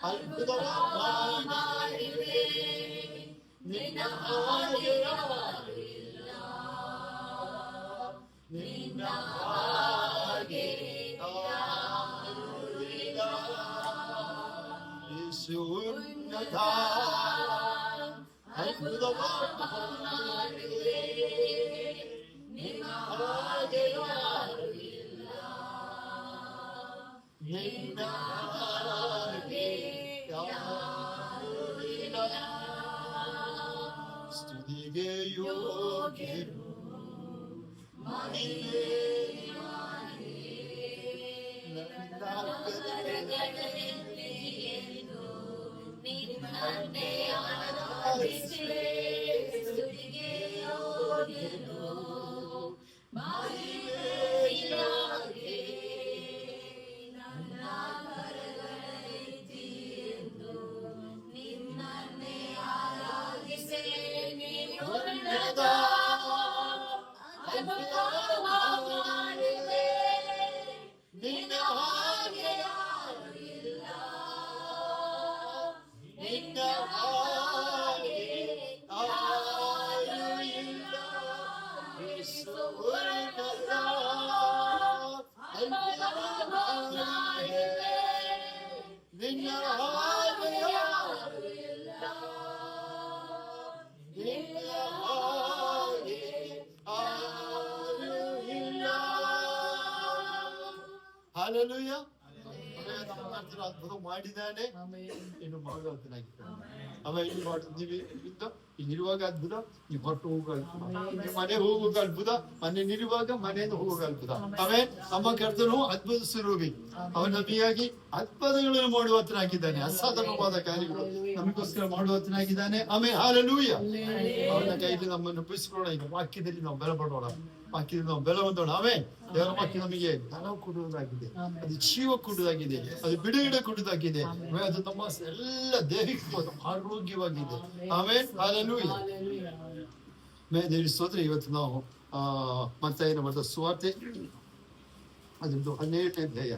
ಅದ್ಭುತವ ಮಾಡಿದೆ, ನಿನ್ನ ಹಾಗೆ ಯಾರು ಇಲ್ಲ, ನಿನ್ನ ಹಾಗೆ ಯಾರು ಇಲ್ಲ. ಯೇಸು ಉನ್ನತ ಅದ್ಭುತವ ಮಾಡಿದೆ, ನಿನ್ನ ಹಾಗೆ ಯಾರು ಇಲ್ಲ, ನಿನ್ನ ಹಾಗೆ ಯಾರು ಇಲ್ಲ. ಸ್ತುತಿಗೆ ಯೋಗ್ಯರು ಮಹಿಮೆ ನಿನ್ನನ್ನೇ ಆರಾಧಿಸುವೆ, ಸ್ತುತಿಗೆ ಯೋಗ್ಯರು ಮಹಿಮೆಯಾಗಿ ನನ್ನ ಕರಗಳೆತ್ತಿ ಎಂದು ನಿನ್ನನ್ನೇ ಆರಾಧಿಸುವೆ. ನೀನು ಉನ್ನತ ಅದ್ಭುತವ ಮಾಡಿದೆ, ನಿನ್ನ ಹಾಗೆ ಯಾರು ಇಲ್ಲ, ನಿನ್ನ ಹಾಗೆ ಯಾರು ಇಲ್ಲ. ಯೇಸು ಉನ್ನತ ಅದ್ಭುತವ ಮಾಡಿದೆ, ನಿನ್ನ ಹಾಗೆ ಯಾರು ಇಲ್ಲ, ನಿನ್ನ ಹಾಗೆ ಯಾರು ಇಲ್ಲ. ಹಲ್ಲೆಲೂಯಾ. ಅದ್ಭುತ ಮಾಡಿದ್ದಾನೆ, ಇನ್ನು ಮಾಡುವಂತನಾಗಿದ್ದಾನೆ. ಆಮೇಲೆ ಇಲ್ಲಿ ಮಾಡ್ತಿದ್ದೀವಿ, ಇಲ್ಲಿರುವಾಗ ಅದ್ಭುತ, ನೀವು ಹೊರಟು ಹೋಗುವ ಅದ್ಭುತ, ನೀವು ಮನೆ ಹೋಗುವಾಗ ಅದ್ಭುತ, ಮನೆಯಲ್ಲಿರುವಾಗ ಮನೆಯಿಂದ ಹೋಗುವಾಗ ಅದ್ಭುತ. ಆಮೇಲೆ ನಮ್ಮ ಕರ್ತನು ಅದ್ಭುತ ಸ್ವರೂಪಿ, ಅವನ ನಬಿಯಾಗಿ ಅದ್ಭುತಗಳನ್ನು ಮಾಡುವಂತನಾಗಿದ್ದಾನೆ. ಅಸಾಧಾರಣವಾದ ಕಾರ್ಯಗಳು ನಮಗೋಸ್ಕರ ಮಾಡುವಂತನಾಗಿದ್ದಾನೆ. ಆಮೇಲೆ ಹಲ್ಲೆಲೂಯಾ. ಅವನ ಕೈಯಲ್ಲಿ ನಮ್ಮನ್ನು ಬಿಡಿಸ್ಕೊಳ್ಳೋಣ. ಈಗ ವಾಕ್ಯದಲ್ಲಿ ನಾವು ಬೆಲೆ ಪಡೋಣ, ವಾಕ್ಯದಲ್ಲಿ ನಾವು ಬೆಲೆ ಹೊಂದೋಣ. ಆಮೇಲೆ ದೇವರ ವಾಕ್ಯ ನಮಗೆ ಧನ ಕೊಡುವುದಾಗಿದೆ, ಅದು ಜೀವ ಕೊಡುವುದಾಗಿದೆ, ಅದು ಬಿಡುಗಡೆ ಕೊಡುವುದಾಗಿದೆ, ಅದು ನಮ್ಮ ಎಲ್ಲ ದೇಹಕ್ಕೆ ಆರೋಗ್ಯವಾಗಿದೆ. ಆಮೇಲೆ ಹಲ್ಲೆಲೂಯಾ. ದೇವರ ಸ್ತೋತ್ರ. ಇವತ್ತು ನಾವು ಮತ್ತಾಯನ ಬರೆದ ಸುವಾರ್ತೆ ಅದರದ್ದು 12ನೇ ಅಧ್ಯಾಯ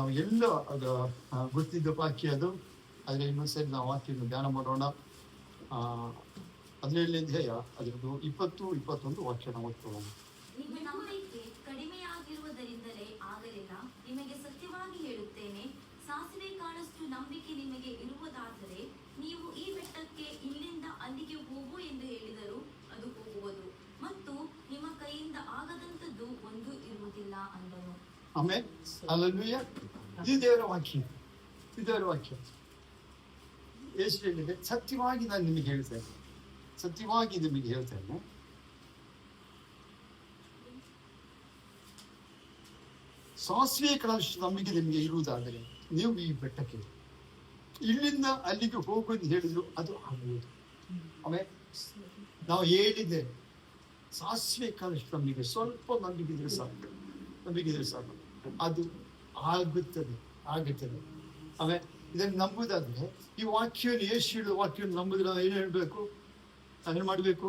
ನಾವು ಎಲ್ಲ ಅದು ಗೊತ್ತಿದ್ದ ವಾಕ್ಯ, ಅದು ಅದ್ರ ಇನ್ನೊಂದ್ಸರಿ ನಾವು ವಾಕ್ಯವನ್ನು ಧ್ಯಾನ ಮಾಡೋಣ. 17ನೇ ಅಧ್ಯಾಯ ಅದರದ್ದು 20-21 ವಾಕ್ಯ ನಾವು ಓದ್ಕೊಳ್ಳೋಣ. ನಿಮ್ಮ ನಂಬಿಕೆ ಕಡಿಮೆಯಾಗಿರುವುದರಿಂದಲೇ ಆಗಲಿಲ್ಲ. ನಿಮಗೆ ಸತ್ಯವಾಗಿ ಹೇಳುತ್ತೇನೆ, ಸಾಸಿವೆ ಕಾಳಷ್ಟು ನಂಬಿಕೆ ನಿಮಗೆ ಇರುವುದಾದರೆ ನೀವು ಈ ಬೆಟ್ಟಕ್ಕೆ ಇಲ್ಲಿಂದ ಅಲ್ಲಿಗೆ ಹೋಗು ಎಂದು ಹೇಳಿದರೂ ಅದು ಹೋಗುವುದು, ಮತ್ತು ನಿಮ್ಮ ಕೈಯಿಂದ ಆಗದಂಥದ್ದು ಒಂದು ಇರುವುದಿಲ್ಲ ಅಂದನು. ಆಮೆನ್. ಹಲ್ಲೆಲೂಯಾ. ಇದು ದೇವರ ವಾಕ್ಯ, ಇದು ದೇವರ ವಾಕ್ಯ. ಯೇಸು ಹೇಳಿದೆ, ಸತ್ಯವಾಗಿ ನಾನು ನಿಮಗೆ ಹೇಳ್ತೇನೆ, ಸತ್ಯವಾಗಿ ನಿಮಗೆ ಹೇಳ್ತೇನೆ, ಸಾಸಿವೆ ಕಾಳಷ್ಟು ನಂಬಿಕೆ ನಿಮಗೆ ಇರುವುದಾದರೆ ನೀವು ಈ ಬೆಟ್ಟಕ್ಕೆ ಇಲ್ಲಿಂದ ಅಲ್ಲಿಗೆ ಹೋಗೋದು ಹೇಳಿದ್ರು ಅದು ಆಗುವುದು. ಆಮೇಲೆ ನಾವು ಹೇಳಿದೆ, ಸಾಸಿವೆ ಕಾಳಷ್ಟು ನಂಬಿಕೆ, ಸ್ವಲ್ಪ ನಂಬಿಕೆ ಇದ್ರೆ ಸಾಕು, ನಂಬಿಕೆ ಇದ್ರೆ ಸಾಕು, ಅದು ಆಗುತ್ತದೆ, ಆಗುತ್ತದೆ. ಆಮೇಲೆ ಇದನ್ನು ನಂಬುದಾದ್ರೆ ಈ ವಾಕ್ಯವನ್ನು, ಯೇಸು ಹೇಳುವ ವಾಕ್ಯವನ್ನು ನಂಬುದ್ರೆ ನಾವು ಏನು ಹೇಳ್ಬೇಕು, ನಾವೇನು ಮಾಡಬೇಕು,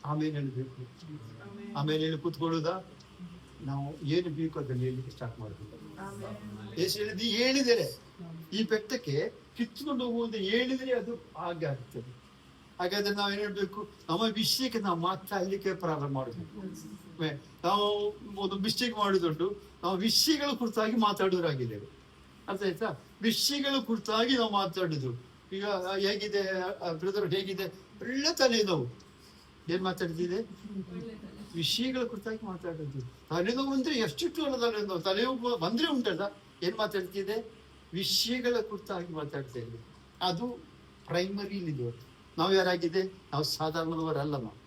ಆಮೇಲೆ ಹೇಳ್ಬೇಕು. ಆಮೇಲೆ ಹೇಳಿ ಕೂತ್ಕೊಳ್ಳುದಾ, ನಾವು ಏನು ಬೇಕು ಅದನ್ನು ಹೇಳಲಿಕ್ಕೆ ಸ್ಟಾರ್ಟ್ ಮಾಡಬೇಕು. ಯೇಸು ಹೇಳಿದ್ದು ಹೇಳಿದರೆ, ಈ ಬೆಟ್ಟಕ್ಕೆ ಕಿತ್ಕೊಂಡು ಹೋಗುವುದು ಹೇಳಿದರೆ ಅದು ಹಾಗೆ ಆಗ್ತದೆ. ಹಾಗಾದ್ರೆ ನಾವೇನು ಹೇಳ್ಬೇಕು, ನಮ್ಮ ವಿಷಯಕ್ಕೆ ನಾವು ಮಾತಾಡಲಿಕ್ಕೆ ಪ್ರಾರಂಭ ಮಾಡಬೇಕು. ನಾವು ಒಂದು ಮಿಸ್ಟೇಕ್ ಮಾಡುದುಂಟು, ನಾವು ವಿಷಯಗಳ ಕುರಿತಾಗಿ ಮಾತಾಡೋರಾಗಿದ್ದೇವೆ. ಅರ್ಥ ಆಯ್ತಾ? ವಿಷಯಗಳ ಕುರಿತಾಗಿ ನಾವು ಮಾತಾಡುದು. ಈಗ ಹೇಗಿದೆ ಬ್ರದರ್, ಹೇಗಿದೆ, ಒಳ್ಳೆ ತಲೆನೋವು, ಏನ್ ಮಾತಾಡ್ತಿದೆ, ವಿಷಯಗಳ ಕುರಿತಾಗಿ ಮಾತಾಡೋದು. ತಲೆನೋವು ಅಂದ್ರೆ ಎಷ್ಟು ತಲೆನೋವು, ತಲೆನೋವು ಬಂದ್ರೆ ಉಂಟಲ್ಲ, ಏನ್ ಮಾತಾಡ್ತಿದೆ, ವಿಷಯಗಳ ಕುರಿತಾಗಿ ಮಾತಾಡ್ತಾ ಇದ್ವಿ. ಅದು ಪ್ರೈಮರಿಲಿದೆ. ನಾವು ಯಾರಾಗಿದೆ, ನಾವು ಸಾಧಾರಣದವರಲ್ಲ, ನಾವು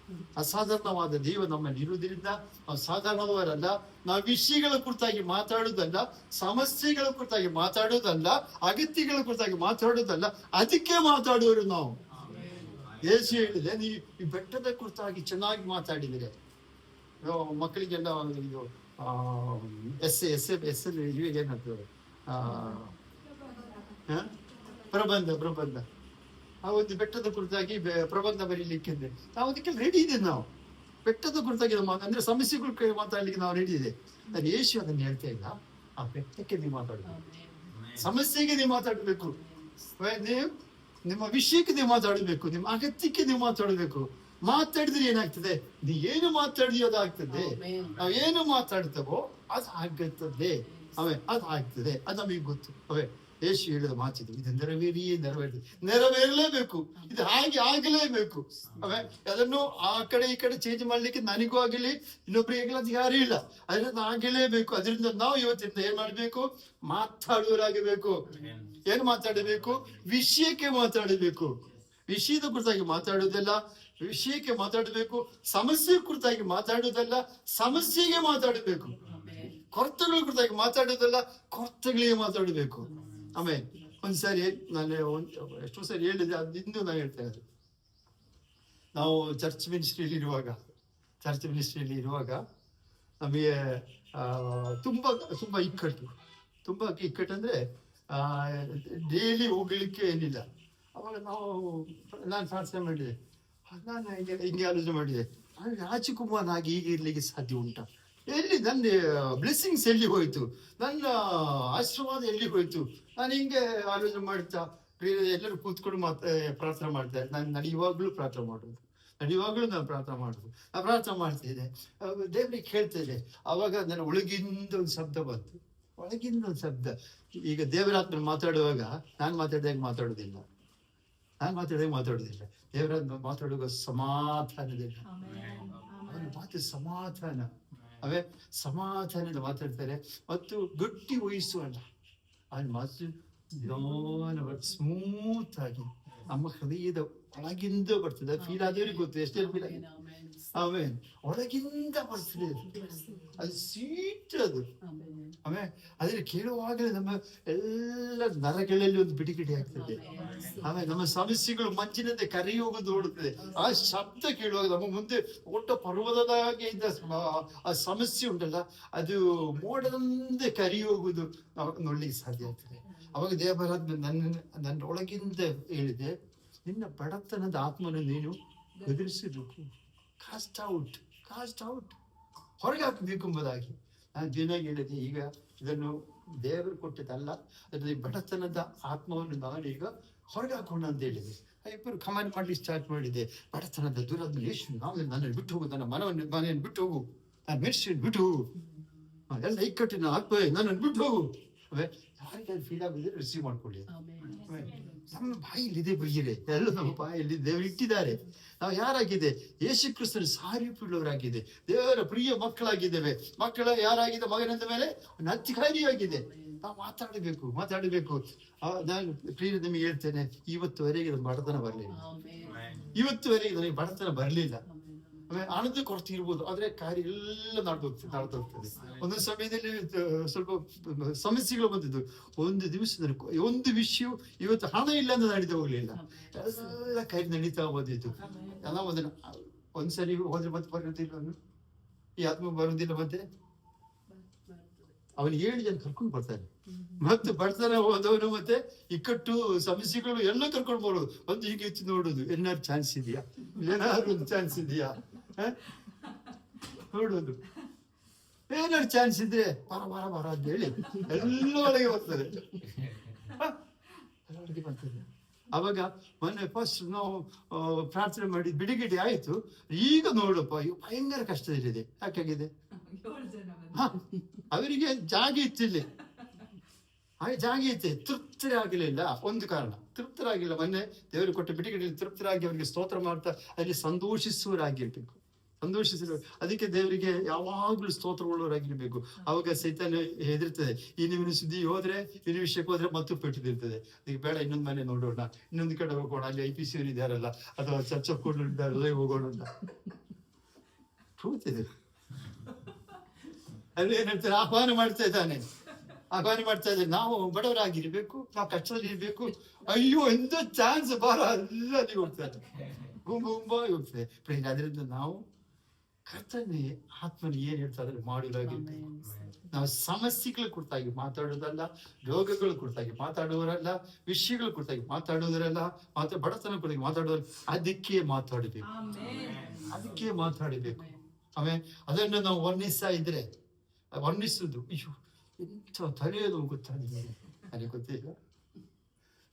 ಅಸಾಧಾರಣವಾದ ದೇವ ನಮ್ಮಲ್ಲಿ ಇರುವುದರಿಂದ ನಾವು ಸಾಧಾರಣದವರಲ್ಲ. ನಾವು ವಿಷಯಗಳ ಕುರಿತಾಗಿ ಮಾತಾಡುವುದಲ್ಲ, ಸಮಸ್ಯೆಗಳ ಕುರಿತಾಗಿ ಮಾತಾಡುವುದಲ್ಲ, ಅಗತ್ಯಗಳ ಕುರಿತಾಗಿ ಮಾತಾಡುವುದಲ್ಲ, ಅದಕ್ಕೆ ಮಾತಾಡುವರು ನಾವು. ಯೇಸು ಹೇಳಿದೆ, ನೀವು ಈ ಬೆಟ್ಟದ ಕುರಿತಾಗಿ ಚೆನ್ನಾಗಿ ಮಾತಾಡಿದರೆ, ಮಕ್ಕಳಿಗೆಲ್ಲ ಇದು ಎಸ್ ಏನಂತಾರೆ, ಪ್ರಬಂಧ ಆ ಒಂದು ಬೆಟ್ಟದ ಕುರಿತಾಗಿ ಪ್ರಬಂಧ ಬರೀಲಿಕ್ಕಿದೆ. ನಾವು ಅದಕ್ಕೆ ರೆಡಿ ಇದೆ. ನಾವು ಬೆಟ್ಟದ ಕುರಿತಾಗಿ ಅಂದ್ರೆ ಸಮಸ್ಯೆಗಳು ಮಾತಾಡ್ಲಿಕ್ಕೆ ನಾವು ರೆಡಿ ಇದೆ. ನಾನು ಯೇಸು ಅದನ್ನು ಹೇಳ್ತಾ ಇಲ್ಲ. ಆ ಬೆಟ್ಟಕ್ಕೆ ನೀವು ಮಾತಾಡಬೇಕು, ಸಮಸ್ಯೆಗೆ ನೀವು ಮಾತಾಡಬೇಕು, ನೀವು ನಿಮ್ಮ ವಿಷಯಕ್ಕೆ ನೀವು ಮಾತಾಡಬೇಕು, ನಿಮ್ಮ ಅಗತ್ಯಕ್ಕೆ ನೀವು ಮಾತಾಡಬೇಕು. ಮಾತಾಡಿದ್ರೆ ಏನಾಗ್ತದೆ? ನೀವು ಏನು ಮಾತಾಡಿಯೋ ಅದಾಗ್ತದೆ. ನಾವು ಏನು ಮಾತಾಡ್ತೇವೋ ಅದು ಆಗುತ್ತದೆ. ಅದು ಆಗ್ತದೆ. ಅದು ನಮಗೆ ಗೊತ್ತು. ಯೇಸು ಹೇಳಿದ ಮಾತಿದು, ಇದು ನೆರವೇರಲೇಬೇಕು. ಇದು ಹಾಗೆ ಆಗಲೇಬೇಕು. ಅದನ್ನು ಆ ಕಡೆ ಈ ಕಡೆ ಚೇಂಜ್ ಮಾಡ್ಲಿಕ್ಕೆ ನನಗೂ ಆಗಲಿ ಇನ್ನೊಬ್ಬರಿಗೆ ಅಧಿಕಾರ ಇಲ್ಲ. ಅದರಿಂದ ಆಗಲೇಬೇಕು. ಅದರಿಂದ ನಾವು ಇವತ್ತಿಂದ ಏನ್ ಮಾಡ್ಬೇಕು? ಮಾತಾಡುವರಾಗಬೇಕು. ಏನು ಮಾತಾಡಬೇಕು? ವಿಷಯಕ್ಕೆ ಮಾತಾಡಬೇಕು. ವಿಷಯದ ಕುರಿತಾಗಿ ಮಾತಾಡುವುದಲ್ಲ, ವಿಷಯಕ್ಕೆ ಮಾತಾಡಬೇಕು. ಸಮಸ್ಯೆ ಕುರಿತಾಗಿ ಮಾತಾಡುವುದಲ್ಲ, ಸಮಸ್ಯೆಗೆ ಮಾತಾಡಬೇಕು. ಕೊರತೆಗಳ ಕುರಿತಾಗಿ ಮಾತಾಡುವುದಲ್ಲ, ಕೊರತೆಗಳಿಗೆ ಮಾತಾಡಬೇಕು. ಆಮೇಲೆ ಒಂದ್ಸರಿ ನಾನು ಎಷ್ಟೋ ಸರಿ ಹೇಳಿದೆ, ಅದು ಇಂದು ನಾನು ಹೇಳ್ತಾ ಇದ್ದೆ. ನಾವು ಚರ್ಚ್ ಮಿನಿಸ್ಟ್ರಿಯಲ್ಲಿ ಇರುವಾಗ ನಮಗೆ ತುಂಬಾ ಇಕ್ಕಟ್ಟು ಅಂದ್ರೆ ಡೈಲಿ ಹೋಗ್ಲಿಕ್ಕೆ ಏನಿಲ್ಲ. ಅವಾಗ ನಾನು ಪ್ರಾರ್ಥನೆ ಮಾಡಿದೆ. ನಾನು ಹಿಂಗೆ ಆಲೋಚನೆ ಮಾಡಿದೆ, ರಾಜಕುಮಾರ್ ಆಗಿ ಹೀಗೆ ಇರ್ಲಿಕ್ಕೆ ಸಾಧ್ಯ ಉಂಟಾ? ಎಲ್ಲಿ ನನ್ನ ಬ್ಲೆಸ್ಸಿಂಗ್ಸ್ ಎಲ್ಲಿ ಹೋಯ್ತು? ನನ್ನ ಆಶೀರ್ವಾದ ಎಲ್ಲಿ ಹೋಯ್ತು? ನಾನು ಹಿಂಗೆ ಆಲೋಚನೆ ಮಾಡ್ತಾ ಎಲ್ಲರೂ ಕೂತ್ಕೊಂಡು ಪ್ರಾರ್ಥನೆ ಮಾಡ್ತಾ ಇದ್ದೆ. ನಾನು ನಡೆಯುವಾಗ್ಲೂ ಪ್ರಾರ್ಥನೆ ಮಾಡೋದು, ನಾನು ಪ್ರಾರ್ಥನೆ ಮಾಡ್ತಿದ್ದೆ, ದೇವರಿಗೆ ಕೇಳ್ತಾ ಇದ್ದೆ. ಆವಾಗ ನನ್ನ ಒಳಗಿಂದ ಒಂದು ಶಬ್ದ ಬಂತು. ಈಗ ದೇವರಾತ್ಮ ಮಾತಾಡುವಾಗ ನಾನು ಮಾತಾಡಿದಾಗ ಮಾತಾಡೋದಿಲ್ಲ. ದೇವರಾತ್ಮ ಮಾತಾಡುವಾಗ ಸಮಾಧಾನದಿಲ್ಲ. ಅವನ ಮಾತು ಸಮಾಧಾನ. ಸಮಾಧಾನದ ಮಾತಾಡ್ತಾರೆ. ಮತ್ತು ಗಟ್ಟಿ ವಯಸ್ಸು ಅಲ್ಲ, ಅವನ ಮಾತು ಸ್ಮೂತ್ ಆಗಿ ನಮ್ಮ ಹೃದಯದ ಒಳಗಿಂದ ಬರ್ತದೆ. ಫೀಲ್ ಆದವ್ರಿಗೆ ಗೊತ್ತು, ಎಷ್ಟೇ ಫೀಲ್ ಆಗಿದೆ. ಒಳಗಿಂದ ಬರ್ತದೆ. ಅದು ಸ್ವೀಟ್ ಅದು. ಅದ್ರ ಕೇಳುವಾಗಲೇ ನಮ್ಮ ಎಲ್ಲ ನರಗಳಲ್ಲಿ ಒಂದು ಬಿಡಿಗಿಡಿ ಆಗ್ತದೆ. ನಮ್ಮ ಸಮಸ್ಯೆಗಳು ಮಂಜಿನಂತೆ ಕರಿ ಹೋಗೋದು ನೋಡುತ್ತದೆ. ಆ ಶಬ್ದ ಕೇಳುವಾಗ ನಮ್ಮ ಮುಂದೆ ದೊಡ್ಡ ಪರ್ವತದಾಗೆ ಇದ್ದ ಆ ಸಮಸ್ಯೆ ಉಂಟಲ್ಲ, ಅದು ಮೋಡದಂತೆ ಕರಿ ಹೋಗುದು ನೋಡ್ಲಿಕ್ಕೆ ಸಾಧ್ಯ ಆಗ್ತದೆ. ಅವಾಗ ದೇವರಾತ್ಮ ನನ್ನ ಒಳಗಿಂದ ಹೇಳಿದೆ, ನಿನ್ನ ಬಡತನದ ಆತ್ಮನ ನೀನು ಎದುರಿಸಬೇಕು. ಕಾಸ್ಟ್ ಔಟ್ ಹೊರಗೆ ಹಾಕಬೇಕು ಎಂಬುದಾಗಿ ನಾನು ದಿನ ಹೇಳಿದೆ. ಈಗ ಇದನ್ನು ದೇವರು ಕೊಟ್ಟಿದ್ದಲ್ಲ, ಅದರಲ್ಲಿ ಬಡತನದ ಆತ್ಮವನ್ನು ನಾನೀಗ ಹೊರಗೆ ಹಾಕೋಣ ಅಂತ ಹೇಳಿದೆ. ಇಬ್ಬರು ಕಮೆಂಟ್ ಮಾಡ್ಲಿಕ್ಕೆ ಸ್ಟಾರ್ಟ್ ಮಾಡಿದೆ. ಬಡತನದ ದುರಾತ್ಮ ಯೇಸು ನನ್ನನ್ನು ಬಿಟ್ಟು ಹೋಗು, ನನ್ನ ಮನೆಯನ್ನು ಬಿಟ್ಟು ಹೋಗು, ನಾನು ಮೆಡಿಸಿನ್ ಬಿಟ್ಟು ಹೋಗು, ಎಲ್ಲ ಇಕ್ಕಟ್ಟಿನ ಆತ್ಮವೇ ನನ್ನನ್ನು ಬಿಟ್ಟು ಹೋಗು. ಯಾರಿಗೆ ಫೀಲ್ ಆಗಿದೆ ರಿಸೀವ್ ಮಾಡ್ಕೊಳ್ಳಿ. ನಮ್ಮ ಬಾಯಿಲ್ಲಿದೆ ಬೈಯಿರೆ, ಎಲ್ಲ ನಮ್ಮ ಬಾಯಲ್ಲಿ ದೇವರು ಇಟ್ಟಿದ್ದಾರೆ. ನಾವು ಯಾರಾಗಿದೆ? ಯೇಸು ಕ್ರಿಸ್ತನ ಸಾರೂಪ್ಯವುಳ್ಳವರಾಗಿದೆ, ದೇವರ ಪ್ರಿಯ ಮಕ್ಕಳಾಗಿದ್ದೇವೆ. ಮಕ್ಕಳ ಯಾರಾಗಿದೆ? ಮಗನಂದ ಮೇಲೆ ಅಧಿಕಾರಿಯಾಗಿದೆ. ನಾವು ಮಾತಾಡಬೇಕು. ನಾನು ಪ್ರಿಯ ನಿಮಗೆ ಹೇಳ್ತೇನೆ, ಇವತ್ತುವರೆಗೆ ನನ್ನ ಬಡತನ ಬರಲಿಲ್ಲ. ಆನಂದ ಕೊರತೆ ಇರ್ಬೋದು, ಆದ್ರೆ ಕಾರ್ಯ ಎಲ್ಲ ನಡೆದೋಗ್ತದೆ. ಒಂದೊಂದು ಸಮಯದಲ್ಲಿ ಸ್ವಲ್ಪ ಸಮಸ್ಯೆಗಳು ಬಂದಿದ್ದು. ಒಂದು ದಿವಸದಲ್ಲಿ ಒಂದು ವಿಷಯ ಇವತ್ತು ಹಣ ಇಲ್ಲ ಅಂತ ನಡೀತಾ ಹೋಗ್ಲಿಲ್ಲ, ಎಲ್ಲ ಕಾರ್ಯ ನಡೀತಾ ಬಂದಿತ್ತು. ನಾವು ಅದನ್ನ ಒಂದ್ಸರಿ ಹೋದ್ರೆ ಮತ್ತೆ ಬರೋದಿಲ್ಲ, ಈ ಆತ್ಮ ಬರೋದಿಲ್ಲ. ಮತ್ತೆ ಅವನು 7 ಜನ ಕರ್ಕೊಂಡು ಬರ್ತಾನೆ. ಮತ್ತೆ ಬರ್ತಾನೆ ಹೋದವನು ಮತ್ತೆ ಇಕ್ಕಟ್ಟು ಸಮಸ್ಯೆಗಳು ಎಲ್ಲ ಕರ್ಕೊಂಡು ಬರೋದು. ಒಂದು ಹೀಗೆ ಹೆಚ್ಚು ನೋಡುದು, ಏನಾದ್ರು ಚಾನ್ಸ್ ಇದೆಯಾ ನೋಡೋದು. ಏನಾದ್ರು ಚಾನ್ಸ್ ಇದ್ರೆ ಬರ ಅಂತ ಹೇಳಿ ಎಲ್ಲ ಒಳಗೆ ಬರ್ತದೆ. ಅವಾಗ ಮೊನ್ನೆ ಫಸ್ಟ್ ನಾವು ಪ್ರಾರ್ಥನೆ ಮಾಡಿ ಬಿಡುಗಡೆ ಆಯ್ತು. ಈಗ ನೋಡಪ್ಪ, ಈಗ ಭಯಂಕರ ಕಷ್ಟದಲ್ಲಿದೆ. ಯಾಕಾಗಿದೆ? ಅವರಿಗೆ ಜಾಗ ಇತ್ತಿಲ್ಲಿ, ಜಾಗ ಐತೆ, ತೃಪ್ತರಾಗಲಿಲ್ಲ. ಒಂದು ಕಾರಣ, ತೃಪ್ತರಾಗಿಲ್ಲ. ಮೊನ್ನೆ ದೇವರು ಕೊಟ್ಟ ಬಿಡುಗಡೆಯಲ್ಲಿ ತೃಪ್ತರಾಗಿ ಅವರಿಗೆ ಸ್ತೋತ್ರ ಮಾಡ್ತಾ ಅಲ್ಲಿ ಸಂತೋಷಿಸುವರಾಗಿರ್ಬೇಕು. ಅದಕ್ಕೆ ದೇವರಿಗೆ ಯಾವಾಗ್ಲೂ ಸ್ತೋತ್ರವುಳ್ಳವರಾಗಿರ್ಬೇಕು. ಅವಾಗ ಸೈತಾನ ಹೆದರ್ತದೆ. ಈ ನಿಮ್ಮಿನ ಸುದ್ದಿ ಹೋದ್ರೆ, ಇನ್ನು ವಿಷಯಕ್ಕೆ ಹೋದ್ರೆ ಮತ್ತು ಪೆಟ್ಟಿದಿರ್ತದೆ. ಅದಕ್ಕೆ ಬೇಡ, ಇನ್ನೊಂದು ಮನೆ ನೋಡೋಣ, ಇನ್ನೊಂದು ಕಡೆ ಹೋಗೋಣ, ಅಲ್ಲಿ IPC ಇದ್ದಾರಲ್ಲ, ಅಥವಾ ಚರ್ಚ್ ಆಫ್ ಕೋರ್ಟ್ ಇದ್ದಾರಲ್ಲ, ಹೋಗೋಣ ಅಂತ ಕೂತಿದೆ. ಅಲ್ಲಿ ಏನಂತಾರೆ, ಆಹ್ವಾನ ಮಾಡ್ತಾ ಇದ್ದಾನೆ. ನಾವು ಬಡವರಾಗಿರ್ಬೇಕು, ನಾವು ಕಷ್ಟದಲ್ಲಿ ಇರ್ಬೇಕು. ಅಯ್ಯೋ, ಎಂತ ಚಾನ್ಸ್ ಬಾರ ಅಲ್ಲಿ ಹೋಗ್ತಾರೆ, ಗುಂಬಾಗಿ ಹೋಗ್ತದೆ. ಅದರಿಂದ ನಾವು ಕರ್ತನೆ ಆತ್ಮನ ಏನ್ ಹೇಳ್ತಾರೆ ಮಾಡುವುದಾಗಿರ್ಬೇಕು. ನಾವು ಸಮಸ್ಯೆಗಳ ಕುರಿತಾಗಿ ಮಾತಾಡೋದಲ್ಲ, ರೋಗಗಳ ಕುರಿತಾಗಿ ಮಾತಾಡುವರಲ್ಲ, ವಿಷಯಗಳ ಕುರಿತಾಗಿ ಮಾತಾಡುವುದರಲ್ಲ, ಬಡತನ ಕುರಿತಾಗಿ ಮಾತಾಡುವಲ್ಲ. ಅದಕ್ಕೆ ಮಾತಾಡಬೇಕು. ಆಮೇಲೆ ಅದನ್ನು ನಾವು ವರ್ಣಿಸ್ತಾ ಇದ್ರೆ, ವರ್ಣಿಸುವುದು. ಅಯ್ಯೋ ಎಂಥ ತಲೆಯ ನೋವು ಗೊತ್ತಾ ನಿಮಗೆ, ನನಗೆ ಗೊತ್ತಿಲ್ಲ.